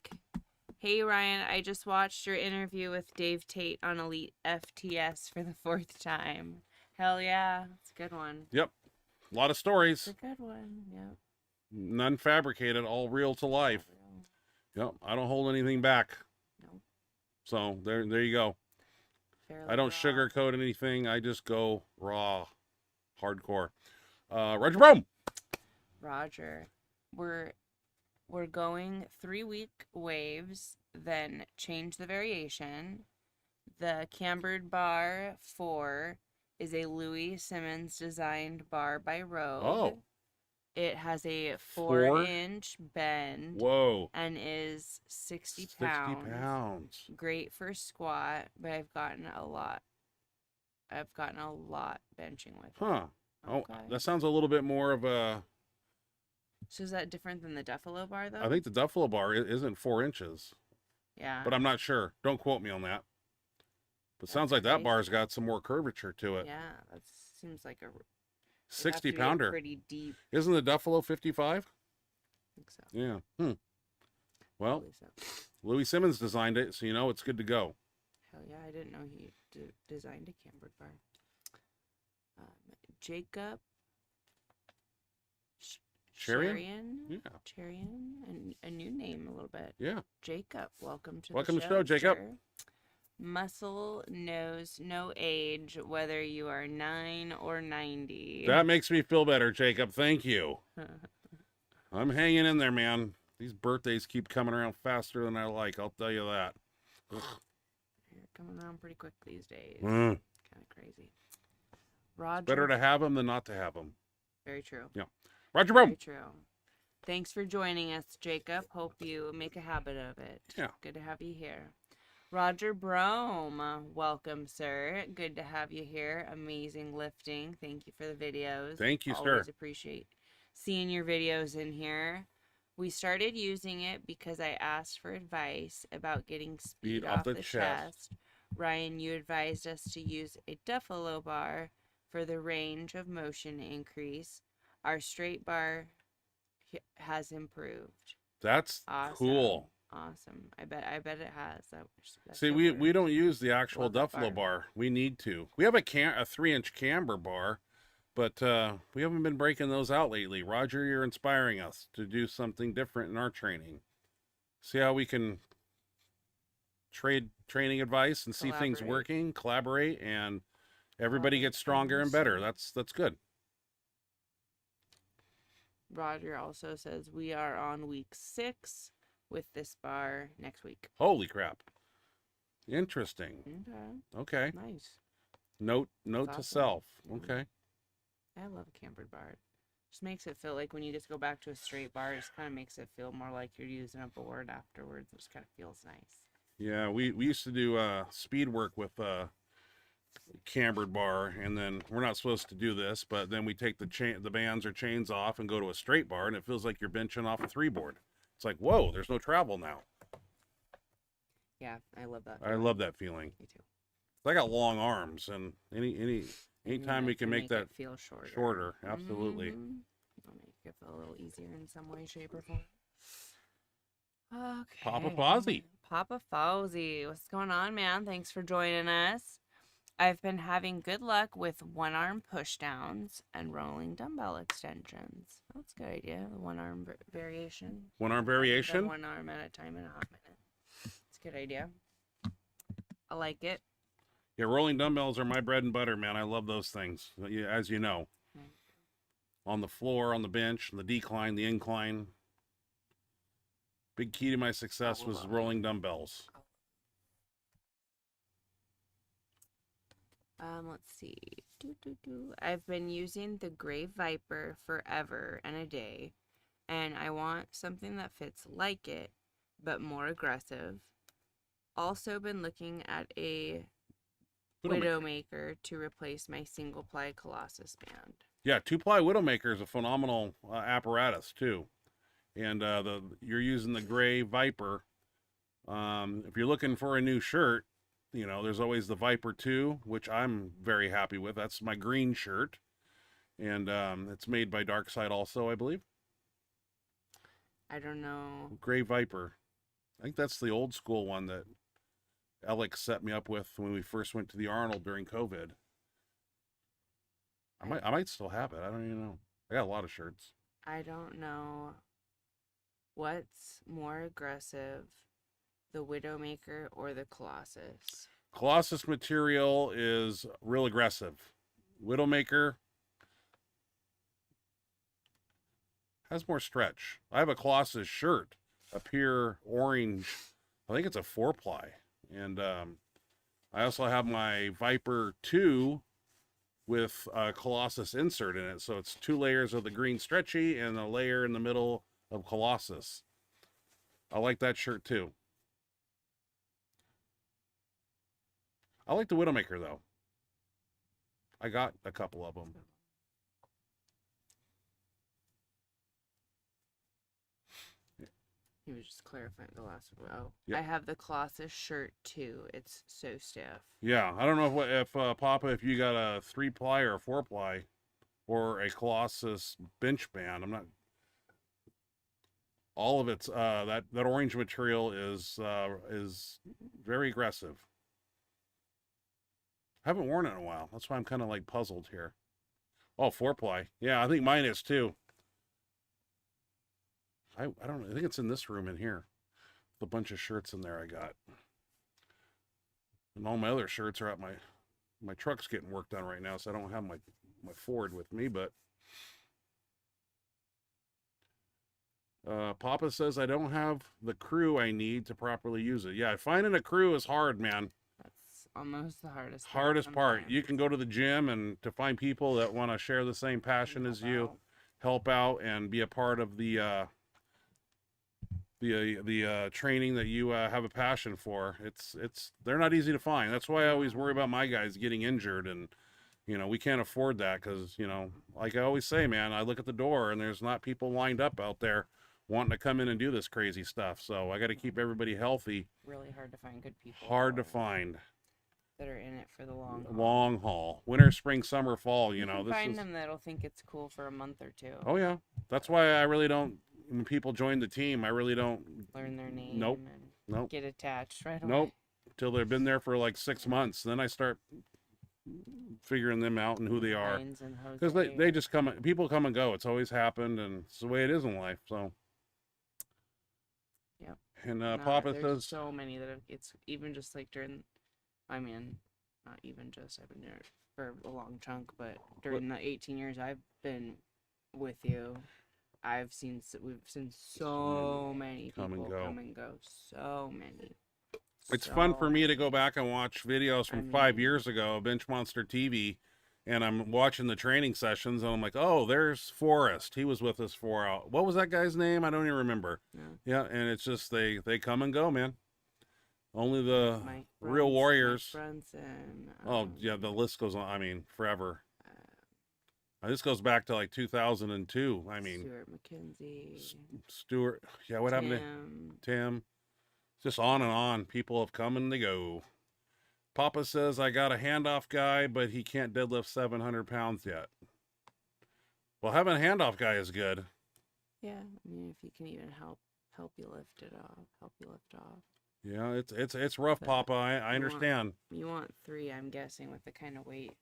Hey, Ryan. I just watched your interview with Dave Tate on Elite FTS for the 4th time. Hell yeah. It's a good one. Yep. A lot of stories. It's a good one. Yep. None fabricated. All real to life. Yep. I don't hold anything back. Nope. So there you go. Fairly I don't raw. sugarcoat anything. I just go raw, hardcore. Roger Brome. Roger. We're going 3-week waves, then change the variation. The cambered bar 4 is a Louis Simmons designed bar by Rogue. Oh. It has a 4? 4-inch bend. Whoa. And is 60 60 pounds. pounds. Great for squat, but I've gotten a lot benching with it. Huh. Okay. Oh, that sounds a little bit more of a... So is that different than the Duffalo bar, though? I think the Duffalo bar isn't 4 inches. Yeah. But I'm not sure. Don't quote me on that. But That's sounds like that crazy. bar's got some more curvature to it. Yeah, that seems like a 60 have to be pounder. pretty deep. Isn't the Duffalo 55? I think so. Yeah. Well, Probably so. Louis Simmons designed it, so you know it's good to go. Hell yeah, I didn't know he designed a cambered bar. Jacob Cherian? Yeah. Cherian, and a new name a little bit. Yeah. Jacob, welcome to Welcome the to the show, Jacob. sir. Muscle knows no age, whether you are 9 or 90. That makes me feel better, Jacob. Thank you. I'm hanging in there, man. These birthdays keep coming around faster than I like, I'll tell you that. You're coming around pretty quick these days. Mm. Kind of crazy. Roger. Better to have them than not to have them. Very true. Yeah. Roger, bro. Very true. Thanks for joining us, Jacob. Hope you make a habit of it. Yeah. Good to have you here. Roger Brome, welcome, sir. Good to have you here. Amazing lifting. Thank you for the videos. Thank you, sir. Always appreciate seeing your videos in here. We started using it because I asked for advice about getting speed off the chest. Ryan, you advised us to use a Duffalo bar for the range of motion increase. Our straight bar has improved. That's Awesome. cool. Awesome. I bet it has. That's See, so we weird. don't use the actual Love that Duffalo bar. We need to. We have a 3-inch camber bar, but we haven't been breaking those out lately. Roger, you're inspiring us to do something different in our training. See how we can trade training advice and see things Collaborate. working, collaborate, and everybody Love it. gets stronger and better. That's good. Roger also says we are on week 6 with this bar next week. Holy crap. Interesting. Okay. Okay. Nice. Note That's to awesome. self. Yeah. Okay. I love a cambered bar. Just makes it feel like when you just go back to a straight bar, it just kind of makes it feel more like you're using a board afterwards. It just kind of feels nice. Yeah, we used to do speed work with cambered bar, and then we're not supposed to do this, but then we take the bands or chains off and go to a straight bar, and it feels like you're benching off a 3-board. It's like, whoa, there's no travel now. Yeah, I love that. I love that feeling. Me too. I got long arms, and anytime we can make that it feel shorter. shorter, absolutely. Mhm. I'll make it feel a little easier in some way, shape, or form. Okay. Papa Fozzie. Papa Fozzie, what's going on, man? Thanks for joining us. I've been having good luck with one-arm pushdowns and rolling dumbbell extensions. That's a good idea. The one-arm variation. One-arm variation? One arm at a time in a hot minute. It's a good idea. I like it. Yeah, rolling dumbbells are my bread and butter, man. I love those things, as you know. On the floor, on the bench, the decline, the incline. Big key to my success was rolling dumbbells. Let's see. I've been using the Gray Viper forever and a day, and I want something that fits like it, but more aggressive. Also been looking at a Widowmaker to replace my single-ply Colossus band. Yeah, 2-ply Widowmaker is a phenomenal apparatus too, and you're using the Gray Viper. If you're looking for a new shirt, you know, there's always the Viper 2, which I'm very happy with. That's my green shirt, and it's made by Darkside also, I believe. I don't know. Gray Viper. I think that's the old school one that Alex set me up with when we first went to the Arnold during COVID. I might still have it. I don't even know. I got a lot of shirts. I don't know what's more aggressive, the Widowmaker or the Colossus. Colossus material is real aggressive. Widowmaker, Has more stretch. I have a Colossus shirt, a pure orange. I think it's a 4-ply. And I also have my Viper 2 with a Colossus insert in it. So it's 2 layers of the green stretchy and a layer in the middle of Colossus. I like that shirt too. I like the Widowmaker though. I got a couple of them. He was just clarifying the last one. Oh, Yep. I have the Colossus shirt too. It's so stiff. Yeah, I don't know if Papa, if you got a 3-ply or a 4-ply or a Colossus bench band. I'm not. All of it's that orange material is very aggressive. I haven't worn it in a while. That's why I'm kind of like puzzled here. Oh, 4-ply. Yeah, I think mine is too. I don't know. I think it's in this room in here. The bunch of shirts in there I got. And all my other shirts are at my truck's getting worked on right now, so I don't have my Ford with me, but Papa says I don't have the crew I need to properly use it. Yeah, finding a crew is hard, man. That's almost the hardest Part. You can go to the gym and to find people that want to share the same passion as you, help out and be a part of the training that you have a passion for. They're not easy to find. That's why I always worry about my guys getting injured, and we can't afford that because like I always say, man, I look at the door and there's not people lined up out there wanting to come in and do this crazy stuff. So I got to keep everybody healthy. Really hard to find good people. Hard to find. That are in it for the long haul. Long haul. Winter, spring, summer, fall. You can find them that'll think it's cool for a month or two. Oh yeah, that's why I really don't. When people join the team, I really don't learn their name. Nope. And Nope. Get attached right away. Nope. Till they've been there for like 6 months, then I start figuring them out and who they are. Because they just come. People come and go. It's always happened, and it's the way it is in life. So. Yep. And No, Papa there's says so many that it's even just like during. I mean, not even just. I've been there for a long chunk, but during the 18 years I've been with you, we've seen so many people come and go. So many. It's fun for me to go back and watch videos from 5 years ago, Benchmonster TV, and I'm watching the training sessions, and I'm like, oh, there's Forrest. He was with us for what was that guy's name? I don't even remember. Yeah, and it's just they come and go, man. Only the real warriors. Oh yeah, the list goes on. I mean, forever. This goes back to like 2002. I mean, Stuart McKenzie. Stuart. Yeah, what happened to Tim? Just on and on. People have come and they go. Papa says I got a handoff guy, but he can't deadlift 700 pounds yet. Well, having a handoff guy is good. Yeah, I mean, if you can even help you lift it off, Yeah, it's rough, but Papa. I understand. You want 3, I'm guessing, with the kind of weight.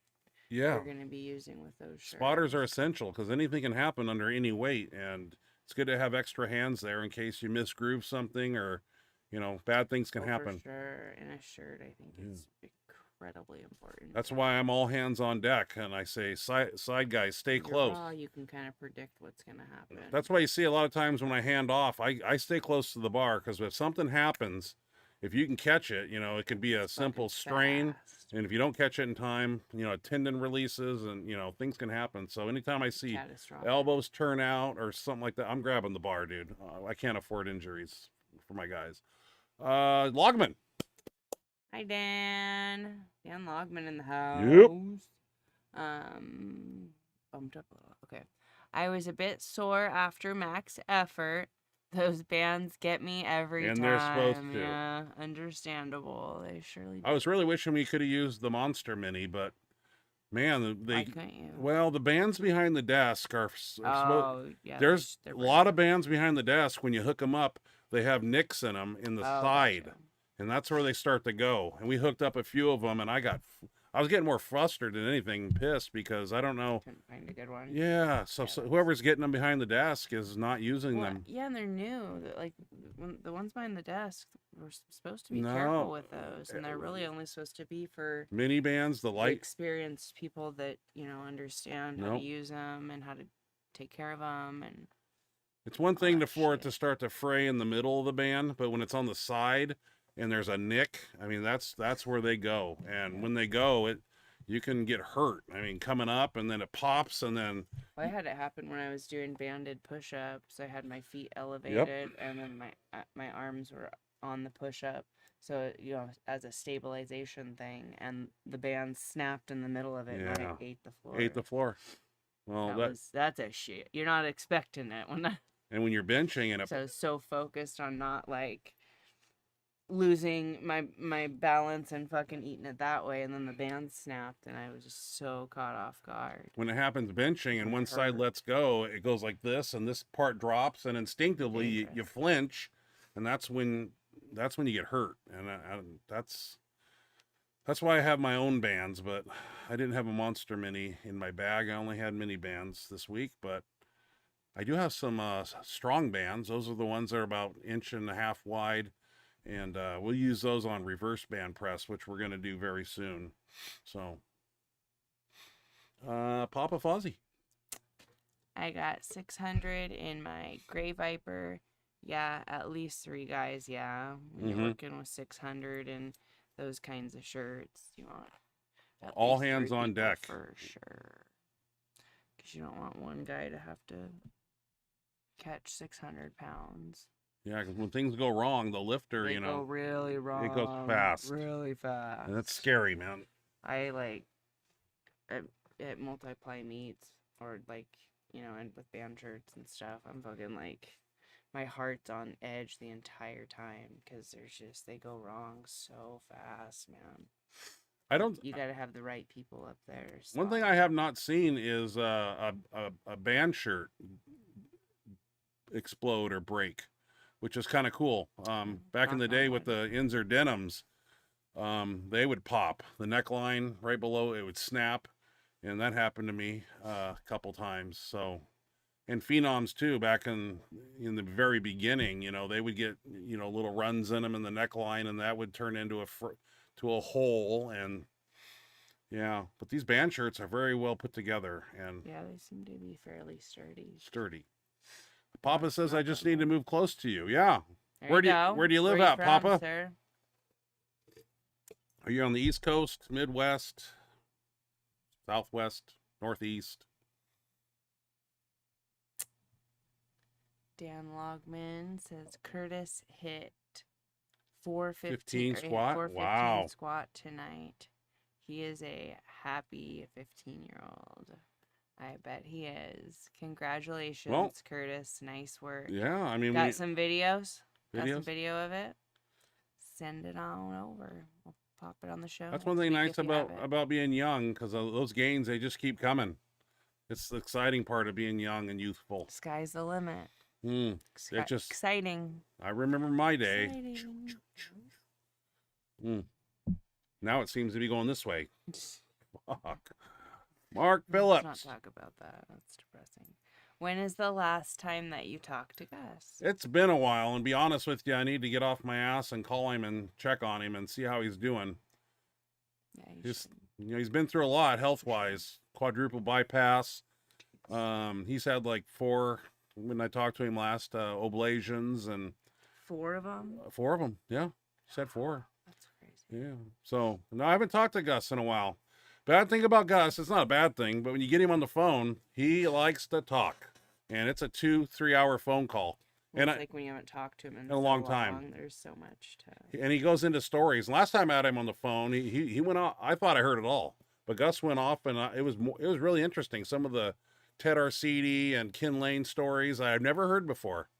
Yeah, you're going to be using with those shirts. Spotters are essential because anything can happen under any weight, and it's good to have extra hands there in case you misgroove something or, bad things can happen. For sure, in a shirt, I think is incredibly important. That's why I'm all hands on deck, and I say, side guys, stay close. You can kind of predict what's going to happen. That's why you see a lot of times when I hand off, I stay close to the bar because if something happens, if you can catch it, it could be a simple strain. And if you don't catch it in time, a tendon releases and, things can happen. So anytime I see elbows turn out or something like that, I'm grabbing the bar, dude. I can't afford injuries for my guys. Logman. Hi, Dan. Dan Logman in the house. Yep. Bumped up a little. Okay. I was a bit sore after max effort. Those bands get me every time. And they're supposed to. Yeah, understandable. They surely do. I was really wishing we could have used the Monster Mini, but man, why couldn't you? Well, the bands behind the desk are yeah. There's a lot of bands behind the desk. When you hook them up, they have nicks in them in the side, gotcha. And that's where they start to go. And we hooked up a few of them, and I was getting more frustrated than anything, pissed because I don't know. Couldn't find a good one. Yeah, so whoever's getting them behind the desk is not using them. Yeah, and they're new. Like the ones behind the desk, we're supposed to be careful with those, and they're really only supposed to be for mini bands, the light experienced people that understand how to use them and how to take care of them. And It's one thing that for it shit. to start to fray in the middle of the band, but when it's on the side and there's a nick, I mean that's where they go. And when they go, you can get hurt. I mean, coming up and then it pops and then Well, I had it happen when I was doing banded push-ups. I had my feet yep. elevated, and then my arms were on the push-up. So, you know, as a stabilization thing, and the band snapped in the middle of it, and Yeah. I ate the floor. Ate the floor. Well, That's a shit. You're not expecting it when that. And when you're benching and So I was so focused on not like losing my balance and fucking eating it that way, and then the band snapped, and I was just so caught off guard. when it happens benching and It one side hurt. lets go, it goes like this, and this part drops, and instinctively you Dangerous. flinch, and that's when you get hurt, and that's why I have my own bands, but I didn't have a Monster Mini in my bag. I only had mini bands this week, but I do have some strong bands. Those are the ones that are about 1.5 inches wide, and we'll use those on reverse band press, which we're going to do very soon. So, Papa Fozzie. I got 600 in my Gray Viper. Yeah, at least 3 guys. Yeah, when you're working with 600 and those kinds of shirts, you want all hands on deck for sure. Because you don't want one guy to have to catch 600 pounds. Yeah, because when things go wrong, the lifter, They go really wrong. it goes fast. Really fast. And that's scary, man. I like at multiply meets or like, you know, and with band shirts and stuff, I'm fucking like, my heart's on edge the entire time because they go wrong so fast, man. You got to have the right people up there. One thing I have not seen is a band shirt explode or break, which is kind of cool. Back in the day with the Inzer denims, they would pop. The neckline right below it would snap, and that happened to me a couple times. So, and Phenoms too. Back in the very beginning, you know, they would get little runs in them in the neckline, and that would turn into a hole. And yeah, but these band shirts are very well put together, and yeah, they seem to be fairly sturdy. Papa says I just need to move close to you. Yeah. Where do you live at, from, Papa? Sir? Are you on the East Coast, Midwest, Southwest, Northeast? Dan Logman says Curtis hit 415 squat. 415 Wow. squat tonight. He is a happy 15-year-old. I bet he is. Congratulations, Curtis. Nice work. Yeah, I mean, got some videos? Got some video of it? Send it on over. We'll pop it on the show. That's one thing nice about being young, because those gains, they just keep coming. It's the exciting part of being young and youthful. Sky's the limit. It's just exciting. I remember my day. Now it seems to be going this way. Fuck. Mark Phillips. Let's not talk about that. That's depressing. When is the last time that you talked to Gus? It's been a while, and be honest with you, I need to get off my ass and call him and check on him and see how he's doing. Yeah, he's been through a lot health-wise. Quadruple bypass. He's had like 4, when I talked to him last, oblations, and 4 of them? 4 of them, yeah. He said 4. That's crazy. Yeah. So, no, I haven't talked to Gus in a while. Bad thing about Gus, it's not a bad thing, but when you get him on the phone, he likes to talk. And it's a 2-3 hour phone call. Well, it's like when you haven't talked to him in a long time. There's so much to... And he goes into stories. Last time I had him on the phone, he went off. I thought I heard it all. But Gus went off, and it was really interesting. Some of the Ted Arcidi and Ken Lane stories I've never heard before.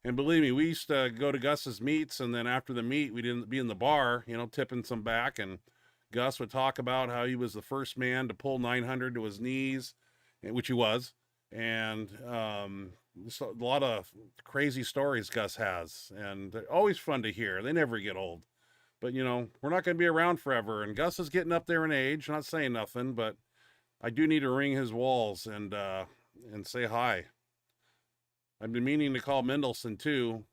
And believe me, we used to go to Gus's meets, and then after the meet, we'd be in the bar, tipping some back, and Gus would talk about how he was the first man to pull 900 to his knees, which he was. And just a lot of crazy stories Gus has, and they're always fun to hear. They never get old. But, we're not going to be around forever. And Gus is getting up there in age, not saying nothing, but I do need to ring his walls and say hi. I've been meaning to call Mendelson too,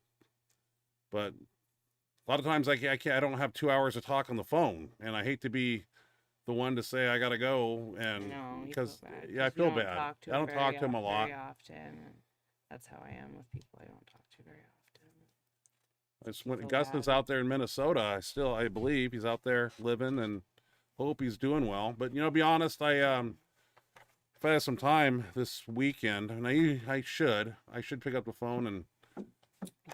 but a lot of times I don't have 2 hours to talk on the phone, and I hate to be the one to say I gotta go, and because I feel bad. I don't talk to him a lot. Very often. That's how I am with people I don't talk to very often. It's when Feel Gus bad. is out there in Minnesota. I believe he's out there living, and hope he's doing well. But you know, to be honest, if I had some time this weekend, and I should pick up the phone and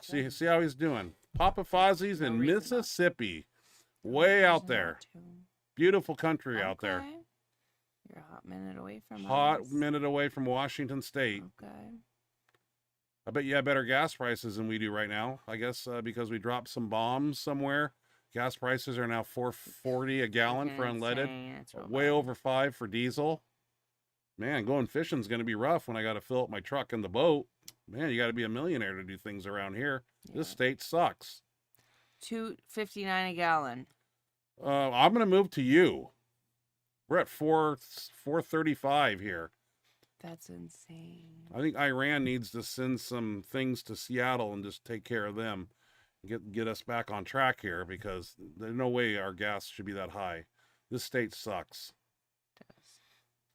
see how he's doing. Papa Fozzie's No in reason not. Mississippi, No way out reason there. not to. Beautiful country out there. Okay. You're a hot minute away from Hot us. minute away from Washington State. Okay. I bet you have better gas prices than we do right now. I guess because we dropped some bombs somewhere. Gas prices are now $4.40 a gallon for Freaking unleaded. insane. It's real Way bad. over $5 for diesel. Man, going fishing's going to be rough when I got to fill up my truck and the boat. Man, you got to be a millionaire to do things around here. This Yeah. state sucks. $2.59 a gallon. I'm going to move to you. We're at $4.35 here. That's insane. I think Iran needs to send some things to Seattle and just take care of them. Get us back on track here, because there's no way our gas should be that high. This state sucks.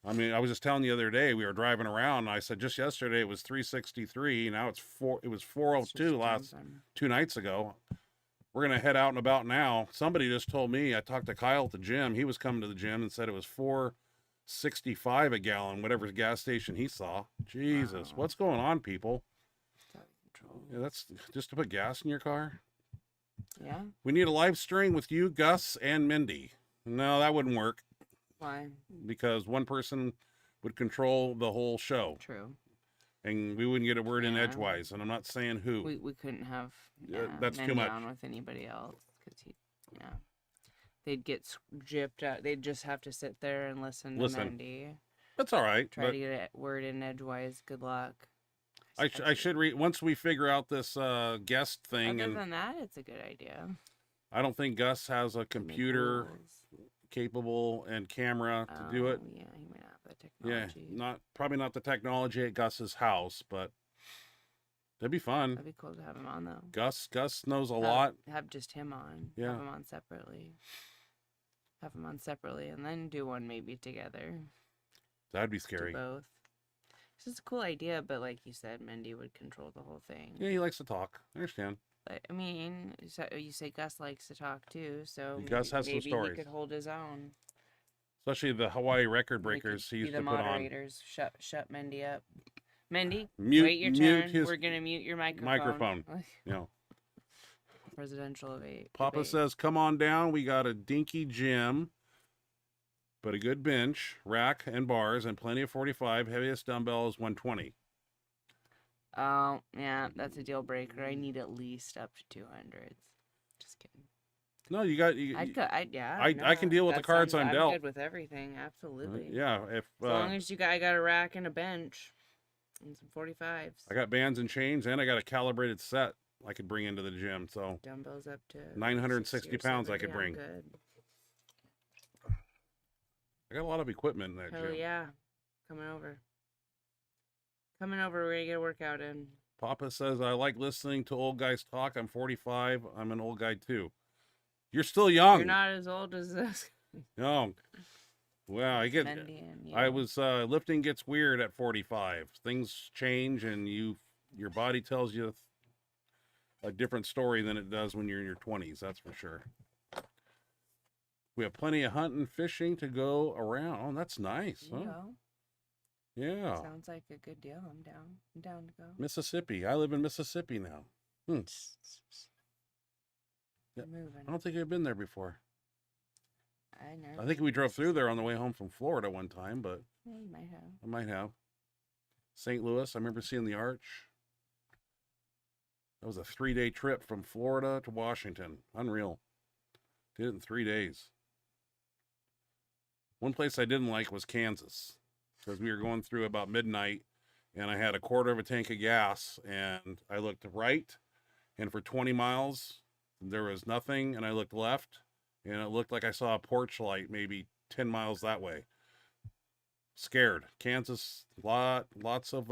I mean, I was just telling you the other day, we were driving around, and I said just yesterday it was 363. Now it was 402 last 2 nights ago. We're going to head out and about now. Somebody just told me, I talked to Kyle at the gym. He was coming to the gym and said it was 465 a gallon, whatever gas station he saw. Jesus, Wow. what's going on, people? It's out of control. Yeah, that's just to put gas in your car. Yeah? We need a live stream with you, Gus, and Mindy. No, that wouldn't work, Why? because one person would control the whole show, True. and we wouldn't get a word in Yeah. edgewise. And I'm not saying who. We couldn't have That's too men much. down with anybody else, because they'd get gypped out. They'd just have to sit there and listen to Mendy. That's all right. Try But to get a word in edgewise. Good luck. I should read once we figure out this guest thing. Other And than that, it's a good idea. I don't think Gus has a Make computer rules. capable and camera to do it. Oh, yeah, he might not have the Yeah, technology. probably not the technology at Gus's house, but that'd be fun. That'd be cool to have him on though. Gus knows a lot. Have just him on. Yeah. Have him on separately. Have him on separately, and then do one maybe together. That'd be Do scary. both. It's just a cool idea, but like you said, Mendy would control the whole thing. Yeah, he likes to talk. I understand. But, I mean, you say Gus likes to talk too, so Gus has some maybe stories. he could hold his own. Especially the Hawaii record We could breakers he be used the to put on. moderators. Shut Mendy up. Mendy, Mute, wait your mute turn. his We're gonna mute your microphone. microphone. You know, Presidential debate. Papa says, "Come on down. We got a dinky gym, but a good bench, rack, and bars, and plenty of 45. Heaviest dumbbell is 120." Oh, yeah, that's a deal breaker. I need at least up to 200s. Just kidding. No, you got. You, I can deal with the cards I'm dealt. good with everything, absolutely. Yeah, if As long as I got a rack and a bench and some 45s. I got bands and chains, and I got a calibrated set I could bring into the gym. So Dumbbells up to 960 60 or pounds I 70, could I'm bring. good. I got a lot of equipment in that Hell gym. yeah. Coming over. We're gonna get a workout in. Papa says, "I like listening to old guys talk. I'm 45. I'm an old guy too." You're still young. You're not as old as this. No. Well, Mendy and you. I was lifting gets weird at 45. Things change, and your body tells you a different story than it does when you're in your 20s. That's for sure. We have plenty of hunting, fishing to go around. Oh, that's nice. There you Huh? go. Yeah. Sounds like a good deal. I'm down. I'm down to go. Mississippi. I live in Mississippi now. Yeah. I'm moving. I don't think I've been there before. I know. I think we drove through there on the way home from Florida one time, but Yeah, you might have. I might have. St. Louis. I remember seeing the arch. That was a 3-day trip from Florida to Washington. Unreal. Did it in 3 days. One place I didn't like was Kansas, because we were going through about midnight, and I had a quarter of a tank of gas, and I looked right, and for 20 miles, there was nothing, and I looked left, and it looked like I saw a porch light maybe 10 miles that way. Scared. Kansas, lots of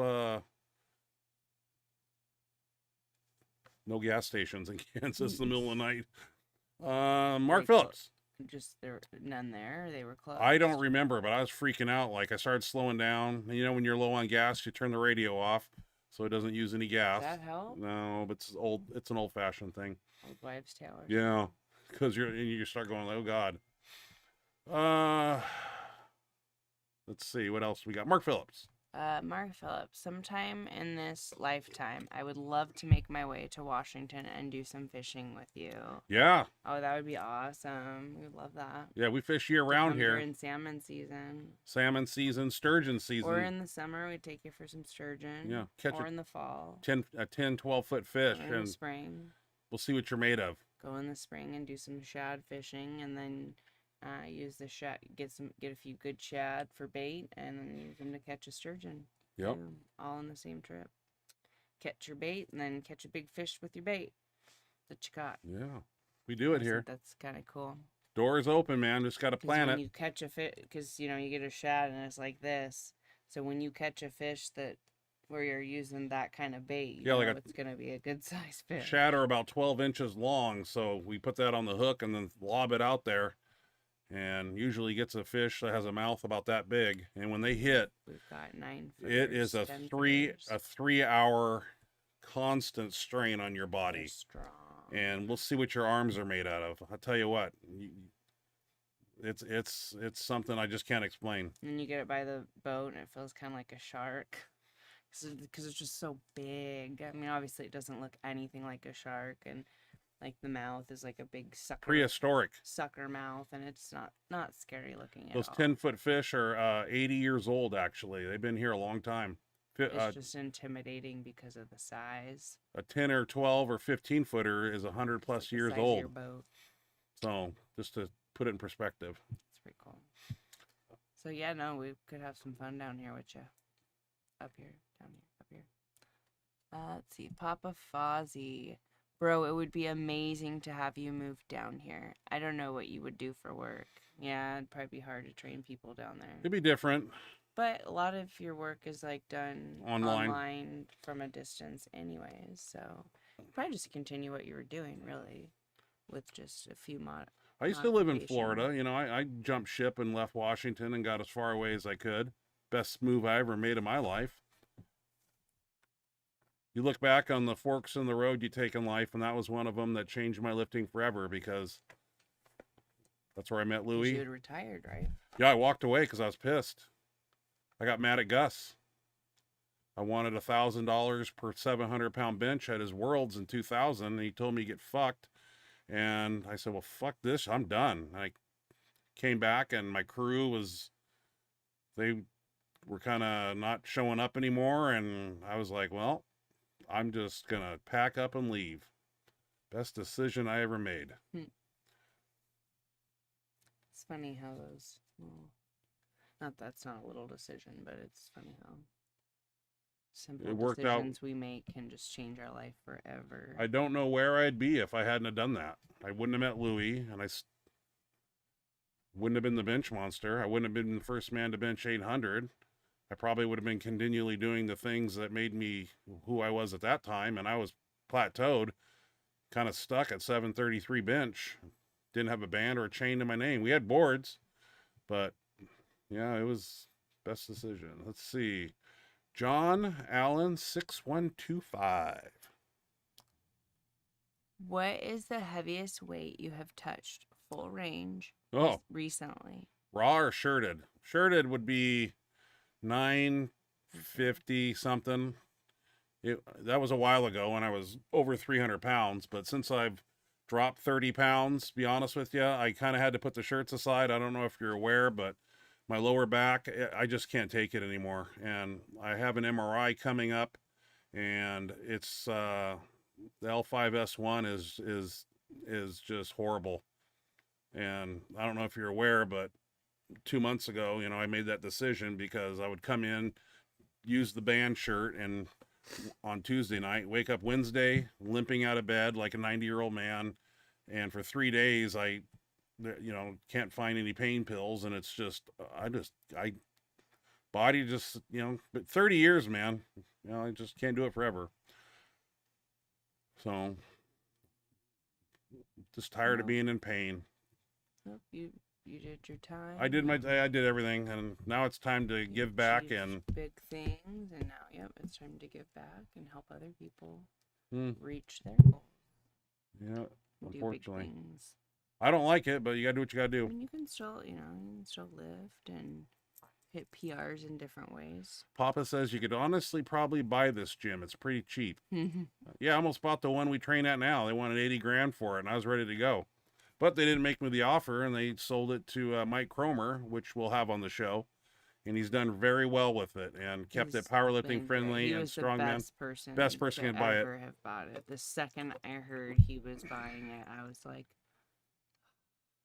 no gas stations in Kansas in the middle of the night. Mark Like, Phillips. Just there were none there. They were closed. I don't remember, but I was freaking out. Like, I started slowing down. You know, when you're low on gas, you turn the radio off. so it doesn't use any gas. Does that help? No, but it's old. It's an old-fashioned thing. Old wives' tale. Yeah, because you start going, oh God. Let's see what else we got. Mark Phillips. Mark Phillips, sometime in this lifetime, I would love to make my way to Washington and do some fishing with you. Yeah. Oh, that would be awesome. We'd love that. Yeah, we fish year round here. In salmon season. Salmon season, sturgeon season. Or in the summer, we'd take you for some sturgeon. Yeah, catch or in the fall. 10, 12-foot fish. Or in the spring. We'll see what you're made of. Go in the spring and do some shad fishing, and then use the shad, get a few good shad for bait, and then use them to catch a sturgeon. Yep. All on the same trip. Catch your bait, and then catch a big fish with your bait that you caught. Yeah, we do it here. That's kind of cool. Doors open, man. Just got to plan it. When you catch a fish, because you get a shad and it's like this. So when you catch a fish where you're using that kind of bait, it's gonna be a good size fish. Shad are about 12 inches long, so we put that on the hook and then lob it out there. And usually gets a fish that has a mouth about that big, and when they hit, we've got 9 footers, it is a 3-hour constant strain on your body. Strong. And we'll see what your arms are made out of. I'll tell you what, it's something I just can't explain. And you get it by the boat, and it feels kind of like a shark, because it's just so big. I mean, obviously it doesn't look anything like a shark, and like the mouth is like a big prehistoric sucker mouth, and it's not scary looking at all. Those all. 10-foot fish are 80 years old. Actually, they've been here a long time. It's just intimidating because of the size. A 10 or 12 or 15 footer is 100+ years old. Your boat. So just to put it in perspective, it's pretty cool. So yeah, no, we could have some fun down here with you. Up here, down here, up here. Let's see, Papa Fozzie. Bro, it would be amazing to have you move down here. I don't know what you would do for work. Yeah, it'd probably be hard to train people down there. it'd be different. But a lot of your work is like done online from a distance anyways. So probably just continue what you were doing, really, with just a few I used to live in Florida. I jumped ship and left Washington and got as far away as I could. Best move I ever made in my life. You look back on the forks in the road you take in life, and that was one of them that changed my lifting forever, because that's where I met Louie. You had retired, right? Yeah, I walked away because I was pissed. I got mad at Gus. I wanted $1,000 per 700-pound bench at his Worlds in 2000, and he told me to get fucked. And I said, well, fuck this. I'm done. I came back, and my crew they were kind of not showing up anymore, and I was like, well, I'm just going to pack up and leave. Best decision I ever made. It's funny how those... that's not a little decision, but it's funny how simple decisions we make can just change our life forever. I don't know where I'd be if I hadn't have done that. I wouldn't have met Louie, and I wouldn't have been the Benchmonster. I wouldn't have been the first man to bench 800. I probably would have been continually doing the things that made me who I was at that time, and I was plateaued, kind of stuck at 733 bench. Didn't have a band or a chain to my name. We had boards, but yeah, it was best decision. Let's see. John Allen 6125. What is the heaviest weight you have touched full range recently? Raw or shirted? Shirted would be 950 something. That was a while ago when I was over 300 pounds, but since I've dropped 30 pounds, to be honest with you, I kind of had to put the shirts aside. I don't know if you're aware, but my lower back, I just can't take it anymore. And I have an MRI coming up, and it's the L5S1 is just horrible. And I don't know if you're aware, but 2 months ago, I made that decision because I would come in, use the band shirt, and on Tuesday night, wake up Wednesday, limping out of bed like a 90-year-old man. And for 3 days, I can't find any pain pills. And it's just, body just, but 30 years, man, I just can't do it forever. So just tired of being in pain. Nope, you did your time. I did everything, and now it's time to give back and big things, and now, it's time to give back and help other people Hmm. reach their goals. Yeah, Do big unfortunately. things. I don't like it, but you gotta do what you gotta I do. mean, you can still, you can still lift and hit PRs in different ways. Papa says you could honestly probably buy this gym. It's pretty cheap. Yeah, I almost bought the one we train at now. They wanted 80 grand for it, and I was ready to go. But they didn't make me the offer, and they sold it to Mike Cromer, which we'll have on the show. And he's done very well with it and kept it powerlifting friendly and strongman. Best person to can buy it. ever have bought it. The second I heard he was buying it, I was like,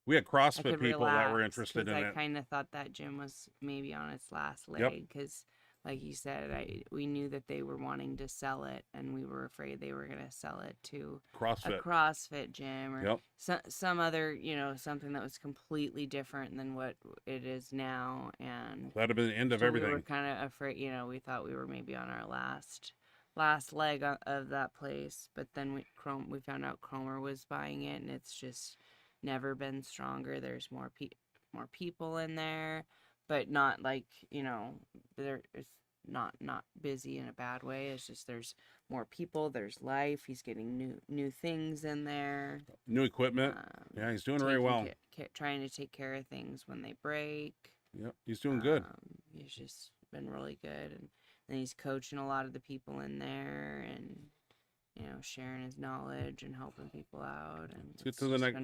We had I CrossFit could people relax, that were interested in I it. kind of thought that gym was maybe on its last Yep. leg because, like you said, we knew that they were wanting to sell it, and we were afraid they were going to sell it to a CrossFit. CrossFit gym or Yep. some other, something that was completely different than what it is now. And That'd have been the end of so everything. we were kind of afraid, we thought we were maybe on our last leg of that place, but then we found out Cromer was buying it, and it's just never been stronger. There's more people in there, but not like, it's not busy in a bad way. It's just there's more people, there's life. He's getting new things in there, New equipment. Yeah, he's doing very well. Trying to take care of things when they break. Yep, he's doing good. He's just been really good, and then he's coaching a lot of the people in there, and sharing his knowledge and helping people out. And Let's get to the next.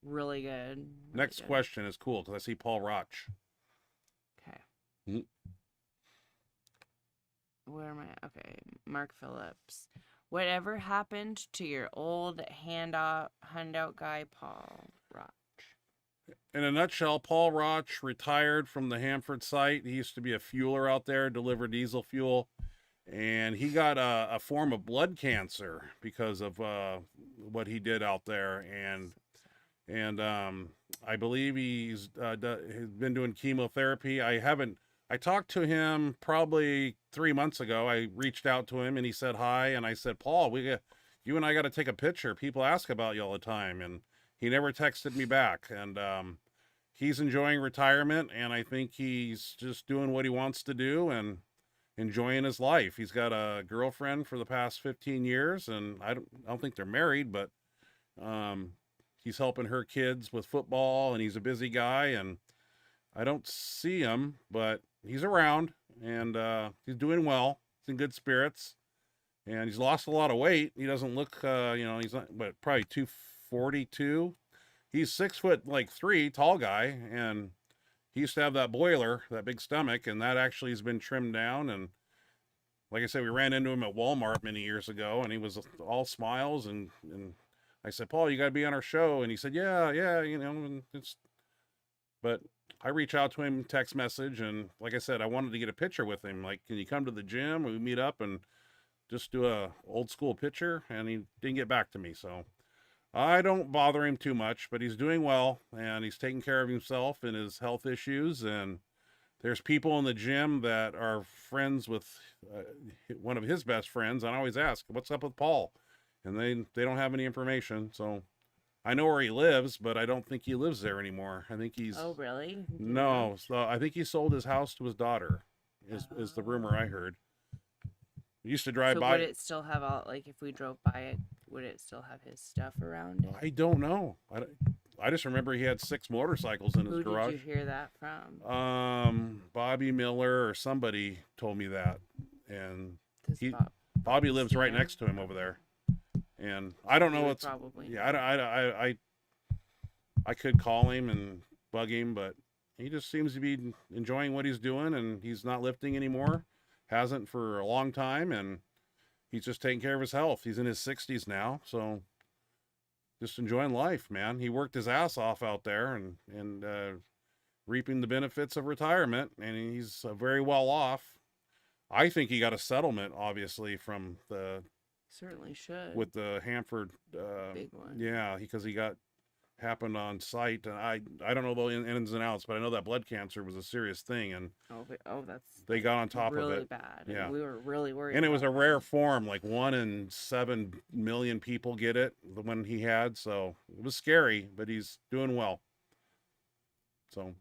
Really good. Next question is cool because I see Paul Roch. Okay. Where am I? Okay, Mark Phillips. Whatever happened to your old handout guy, Paul Roch? In a nutshell, Paul Roch retired from the Hanford site. He used to be a fueler out there, deliver diesel fuel. And he got a form of blood cancer because of what he did out there. And I believe he's been doing chemotherapy. I talked to him probably 3 months ago. I reached out to him and he said hi. And I said, Paul, you and I got to take a picture. People ask about you all the time. And he never texted me back. And he's enjoying retirement. And I think he's just doing what he wants to do and enjoying his life. He's got a girlfriend for the past 15 years. And I don't think they're married, but he's helping her kids with football, and he's a busy guy, and I don't see him, but he's around, and he's doing well. He's in good spirits, and he's lost a lot of weight. He doesn't look, he's not, but probably 242. He's 6'3", tall guy, and he used to have that boiler, that big stomach, and that actually has been trimmed down. And like I said, we ran into him at Walmart many years ago, and he was all smiles, and I said, Paul, you got to be on our show. And he said, yeah, and but I reach out to him, text message. And like I said, I wanted to get a picture with him. Like, can you come to the gym? We meet up and just do a old school picture. And he didn't get back to me. So I don't bother him too much, but he's doing well and he's taking care of himself and his health issues. And there's people in the gym that are friends with one of his best friends. And I always ask, what's up with Paul? And they don't have any information. So I know where he lives, but I don't think he lives there anymore. I think he's... Oh, really? No. So I think he sold his house to his daughter, is the rumor I heard. We used to drive by... would it still have all, like, if we drove by it, would it still have his stuff around it? I don't know. I just remember he had 6 motorcycles in his garage. Who did you hear that from? Bobby Miller or somebody told me that. And Bobby lives right next to him over there. And I don't know what's probably. Yeah, I could call him and bug him, but he just seems to be enjoying what he's doing, and he's not lifting anymore. Hasn't for a long time, and he's just taking care of his health. He's in his 60s now, so just enjoying life, man. He worked his ass off out there and reaping the benefits of retirement, and he's very well off. I think he got a settlement, obviously, from the... Certainly should. With the Hanford, big one. Yeah, because he happened on site, and I don't know the ins and outs, but I know that blood cancer was a serious thing, and they got on top of it. Really bad. Yeah, and we were really worried. And it was a rare form, like 1 in 7 million people get it. The one he had, so it was scary, but he's doing well. So,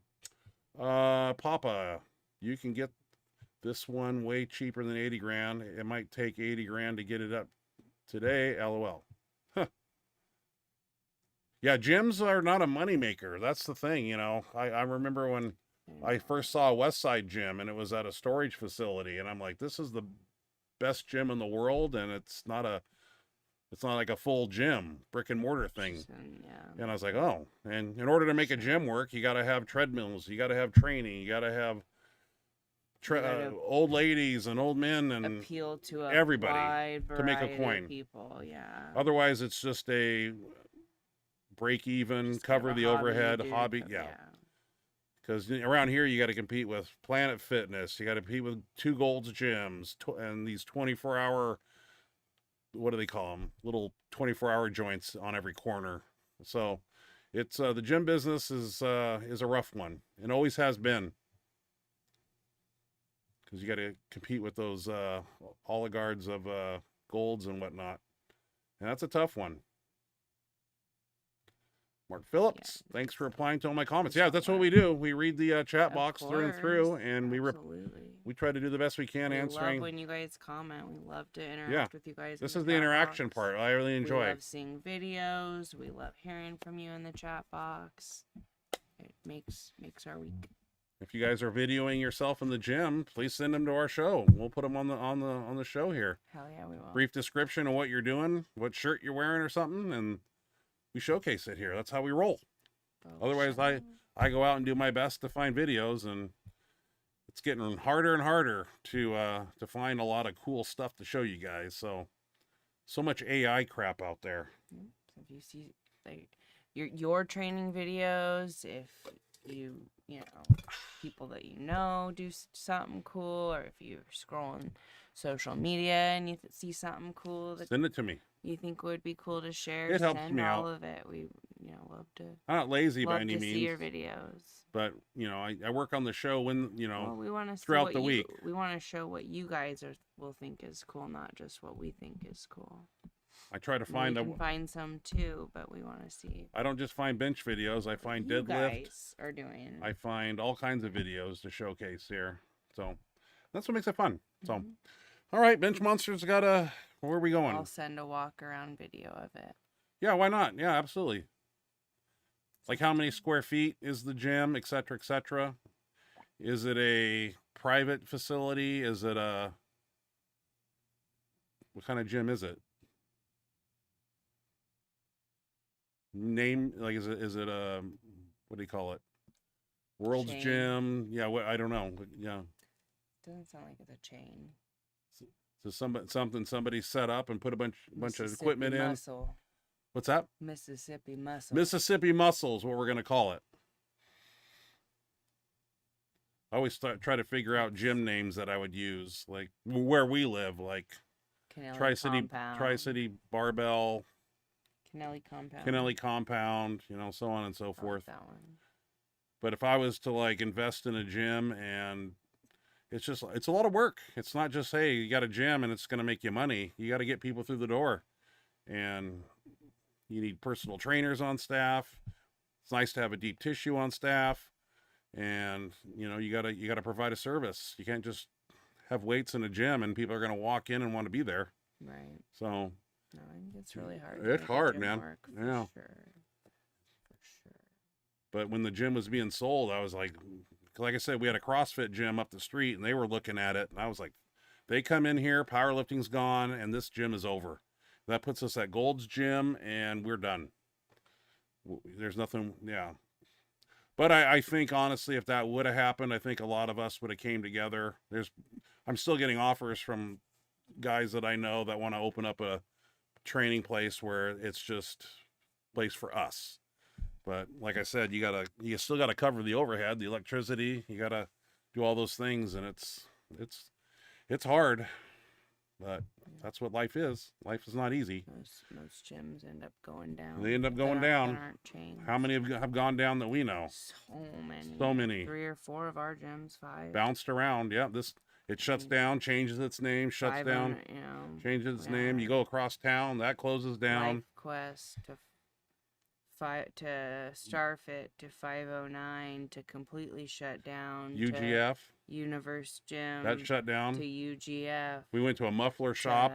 Papa, you can get This one way cheaper than 80 grand. It might take 80 grand to get it up today. LOL. Huh. Yeah, gyms are not a moneymaker. That's the thing, you know. I remember when I first saw a West Side gym and it was at a storage facility, and I'm like, this is the best gym in the world, and it's not like a full gym, brick and mortar thing. Yeah. And I was like, oh, and in order to make a gym work, you got to have treadmills, you got to have training, you got to have old ladies and old men and appeal to everybody wide to make a variety coin. of people. Yeah. Otherwise, it's just a break even, Just cover kind of the a hobby you overhead do, hobby. but Yeah. Because around here, you got to compete with Planet Fitness. You got to compete with Two Gold's gyms and these 24-hour, what do they call them? Little 24-hour joints on every corner. So it's the gym business is a rough one, and always has been. Because you got to compete with those oligarchs of Golds and whatnot, and that's a tough one. Mark Phillips, thanks for replying to all my comments. Yeah, that's what we do. We read the chat box through and through, and we try to do the best we can answering. We love when you guys comment. We love to interact with you guys. This is the interaction part I really enjoy. We love seeing videos. We love hearing from you in the chat box. It makes our week. If you guys are videoing yourself in the gym, please send them to our show. We'll put them on the show here. Hell yeah, we will. Brief description of what you're doing, what shirt you're wearing or something, and we showcase it here. That's how we roll. Otherwise, I go out and do my best to find videos, and it's getting harder and harder to find a lot of cool stuff to show you guys. So much AI crap out there. So if you see like your training videos, if you know people that you know do something cool, or if you're scrolling social media and you see something cool that send it to me. You think would be cool to share? It helps me out. All of it. We love to. I'm not lazy by any means. See your videos. But I work on the show when we want to throughout the week. We want to show what you guys will think is cool, not just what we think is cool. I try to find find some too, but we want to see. I don't just find bench videos. I find you deadlift. Guys are doing. I find all kinds of videos to showcase here. So that's what makes it fun. So, all right, Benchmonster's got a. Where are we going? I'll send a walk around video of it. Yeah, why not? Yeah, absolutely. Like how many square feet is the gym, et cetera, et cetera? Is it a private facility? Is it what kind of gym is it? Name, like, is it a, what do you call it? World's chain. Gym? Yeah, I don't know. Yeah. Doesn't sound like it's a chain. So somebody set up and put a bunch of equipment muscle. in. What's that? Mississippi Muscle. Mississippi Muscle is what we're going to call it. I always try to figure out gym names that I would use, like where we live, like Tri-City Barbell, Kennelly Compound, so on and so forth. That one. But if I was to like invest in a gym, and it's a lot of work. It's not just, hey, you got a gym and it's going to make you money. You got to get people through the door, and you need personal trainers on staff. It's nice to have a deep tissue on staff, and you gotta provide a service. You can't just have weights in a gym and people are going to walk in and want to be there. Right. So no, I think it's really hard. It's hard, man. Yeah. For sure. But when the gym was being sold, I was like I said, we had a CrossFit gym up the street and they were looking at it, and I was like, they come in here, powerlifting's gone, and this gym is over. That puts us at Gold's Gym, and we're done. There's nothing, yeah. But I think, honestly, if that would have happened, I think a lot of us would have came together. I'm still getting offers from guys that I know that want to open up a training place where it's just a place for us. But like I said, you still got to cover the overhead, the electricity. You got to do all those things, and it's hard. But that's what life is. Life is not easy. Most gyms end up going down. They end up going down. That aren't chains. How many have gone down that we know? So many. 3 or 4 of our gyms, 5. Bounced around. Yeah, it shuts down, changes its name, shuts down, changes its name. You go across town, that closes down. LifeQuest to StarFit to 509 to completely shut down. UGF. Universe Gym. That shut down. To UGF. We went to a muffler shop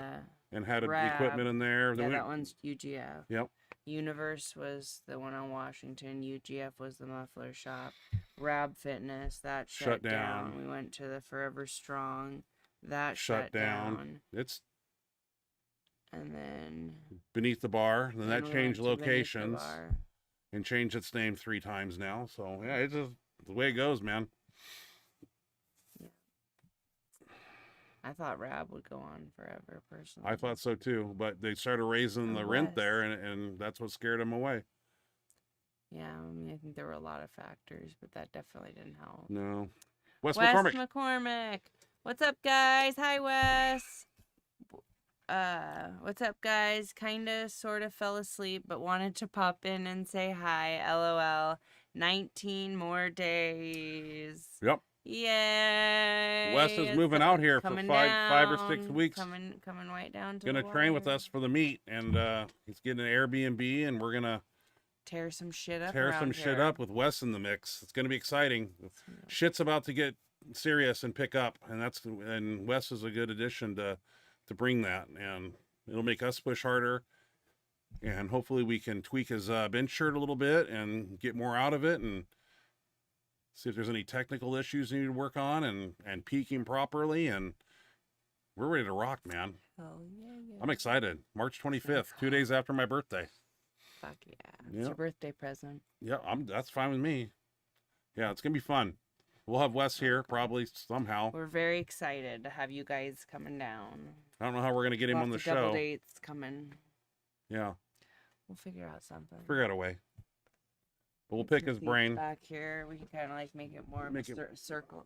and had equipment in there. Yeah, that one's UGF. Yep. Universe was the one on Washington. UGF was the muffler shop. Rab Fitness, that shut down. We went to the Forever Strong. That shut down. And then Beneath the Bar. Then that changed locations bar. and changed its name 3 times now. So yeah, it's just the way it goes, man. Yeah. I thought Rab would go on forever, personally. I thought so too, but they started raising the rent there, and that's what scared them away. Yeah, I mean, I think there were a lot of factors, but that definitely didn't help. No. Wes McCormick. McCormick. What's up, guys? Hi, Wes. What's up, guys? Kinda, sorta fell asleep, but wanted to pop in and say hi. LOL. 19 more days. Yep. Yay! Wes is moving out here for 5 or 6 weeks. Coming right down to gonna train with us for the meet, and he's getting an Airbnb, and we're gonna tear some shit up. Shit up with Wes in the mix. It's gonna be exciting. Shit's about to get serious and pick up, and Wes is a good addition to bring that, and it'll make us push harder, and hopefully we can tweak his bench shirt a little bit and get more out of it, and see if there's any technical issues you need to work on, and peak him properly, and we're ready to rock, man. Oh, yeah. I'm excited. March 25th, 2 days after my birthday. Fuck yeah. It's your birthday present. Yeah, that's fine with me. Yeah, it's going to be fun. We'll have Wes here, probably, somehow. We're very excited to have you guys coming down. I don't know how we're going to get him on the show. Double dates coming. Yeah. We'll figure out something. Figure out a way. But we'll pick his brain. Back here, we can kind of like make it more of a circle.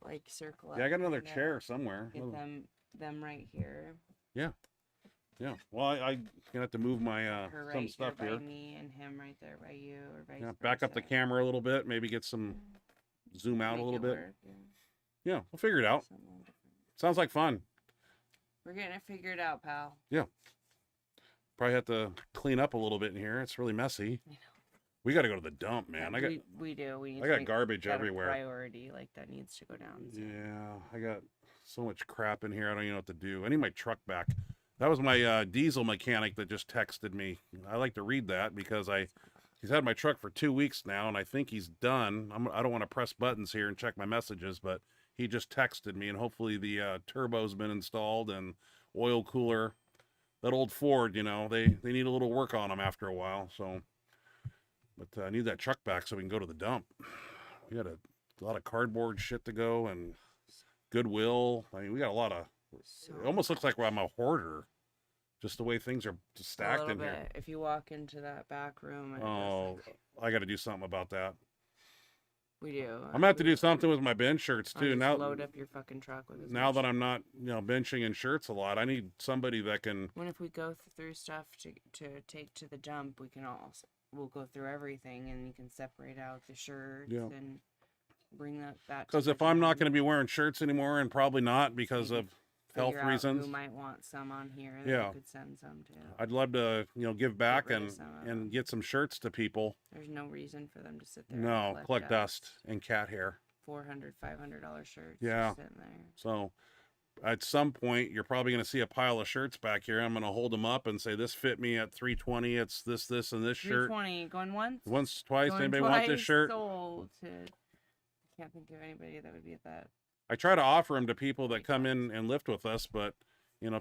Yeah, I got another chair somewhere. Get them right here. Yeah. Yeah. Well, I'm going to have to move my Her some right stuff here. here. By me and him right there by you, or vice versa. Back up the camera a little bit. Maybe get some zoom out a little bit. Work, yeah, we'll figure it out. Sounds like fun. We're getting it figured out, pal. Yeah. Probably have to clean up a little bit in here. It's really messy. I know. We got to go to the dump, man. We do. I got garbage everywhere. Priority, like that needs to go down. So. Yeah, I got so much crap in here. I don't even know what to do. I need my truck back. That was my diesel mechanic that just texted me. I like to read that because he's had my truck for 2 weeks now, and I think he's done. I don't want to press buttons here and check my messages, but he just texted me, and hopefully the turbo's been installed and oil cooler. That old Ford, they need a little work on them after a while. So, but I need that truck back so we can go to the dump. We got a lot of cardboard shit to go and Goodwill. I mean, we got a lot of. It almost looks like I'm a hoarder, just the way things are stacked in here. If you walk into that back room, I got to do something about that. We do. I'm gonna have to do something with my bench shirts too. Just now load up your fucking truck with. Now that I'm not, benching in shirts a lot, I need somebody that can. When if we go through stuff to take to the dump, we'll go through everything, and you can separate out the shirts and bring that. Because if I'm not going to be wearing shirts anymore, and probably not because of health reasons, who might want some on here? Yeah, could send some to. I'd love to, give back and get some shirts to people. There's no reason for them to sit there. No, and collect dust and cat hair. $400, $500 shirts. Yeah. Sitting there. So, at some point, you're probably going to see a pile of shirts back here. I'm going to hold them up and say, "This fit me at $320. It's this, and this shirt." $320. Going once, twice. Anybody want this shirt? Sold to. I can't think of anybody that would be at that. I try to offer them to people that come in and lift with us, but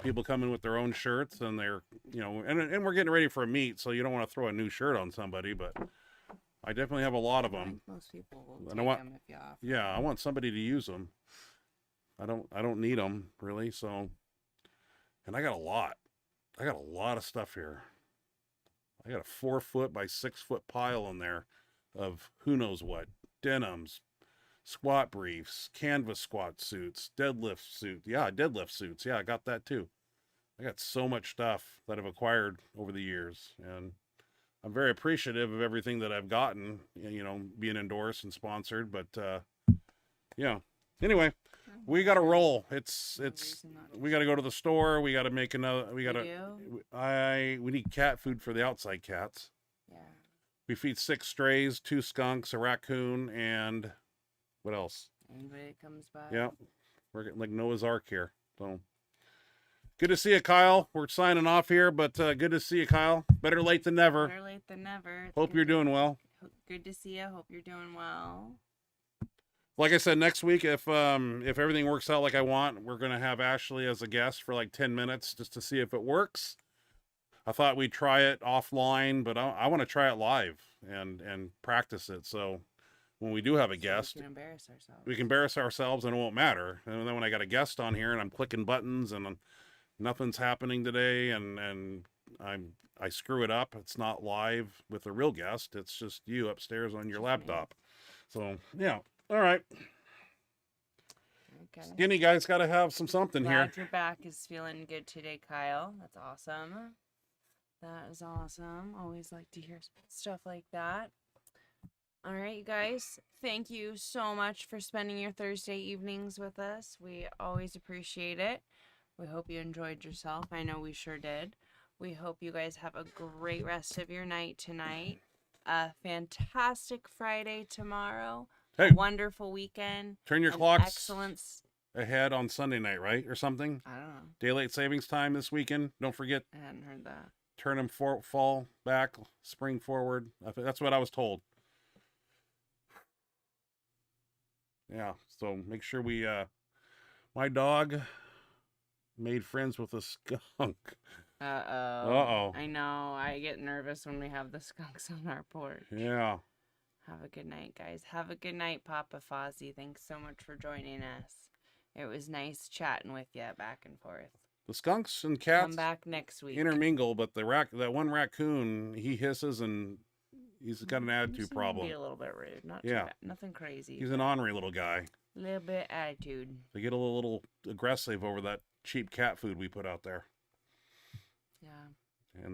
people come in with their own shirts, and they're and we're getting ready for a meet, so you don't want to throw a new shirt on somebody, but I definitely have a lot of them. Most people will take them if you offer. Yeah, I want somebody to use them. I don't need them really, so. And I got a lot of stuff here. I got a 4 foot by 6 foot pile in there of who knows what, denims, squat briefs, canvas squat suits, deadlift suits. Yeah, deadlift suits. Yeah, I got that too. I got so much stuff that I've acquired over the years, and I'm very appreciative of everything that I've gotten, being endorsed and sponsored, but yeah. Anyway, we got to roll. We got to go to the store. We got to make another, we need cat food for the outside cats. Yeah. We feed 6 strays, 2 skunks, a raccoon, and what else? Anybody that comes by. Yeah, we're getting like Noah's Ark here. So good to see you, Kyle. We're signing off here, but good to see you, Kyle. Better late than never. Better late than never. It's Hope good you're to- doing well. Good to see you. Hope you're doing well. Like I said, next week, if everything works out like I want, we're gonna have Ashley as a guest for like 10 minutes just to see if it works. I thought we'd try it offline, but I want to try it live and practice it. So when we do have a guest, we can embarrass ourselves. we can embarrass ourselves and it won't matter. And then when I got a guest on here and I'm clicking buttons and nothing's happening today and I screw it up, it's not live with a real guest. It's just you upstairs on your laptop. So yeah. All right. Okay. Skinny guy's got to have something here. Glad your back is feeling good today, Kyle. That's awesome. That is awesome. Always like to hear stuff like that. All right, you guys. Thank you so much for spending your Thursday evenings with us. We always appreciate it. We hope you enjoyed yourself. I know we sure did. We hope you guys have a great rest of your night tonight. A fantastic Friday tomorrow. Hey, A wonderful weekend. turn your an clocks Excellence. ahead on Sunday night, right? Or something? I don't know. Daylight savings time this weekend. Don't forget, I hadn't heard that. turn them fall back, spring forward. That's what I was told. Yeah, so make sure we, my dog made friends with a skunk. Uh-oh. I know. I get nervous when we have the skunks on our porch. Yeah. Have a good night, guys. Have a good night, Papa Fozzie. Thanks so much for joining us. It was nice chatting with you back and forth. The skunks and cats Come back next week. intermingle, but that one raccoon, he hisses and he's got an attitude Just problem. Be a little bit rude. Not too Yeah. bad. Nothing crazy. He's an ornery little guy. A little bit attitude. They get a little aggressive over that cheap cat food we put out there. Yeah.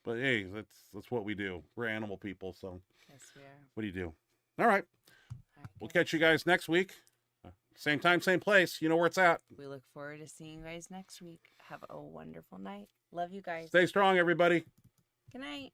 But hey, that's what we do. We're animal people, so Yes, we are. what do you do? All right. All right, We'll guys. catch you guys next week. Same time, same place. You know where it's at. We look forward to seeing you guys next week. Have a wonderful night. Love you guys. Stay strong, everybody. Good night.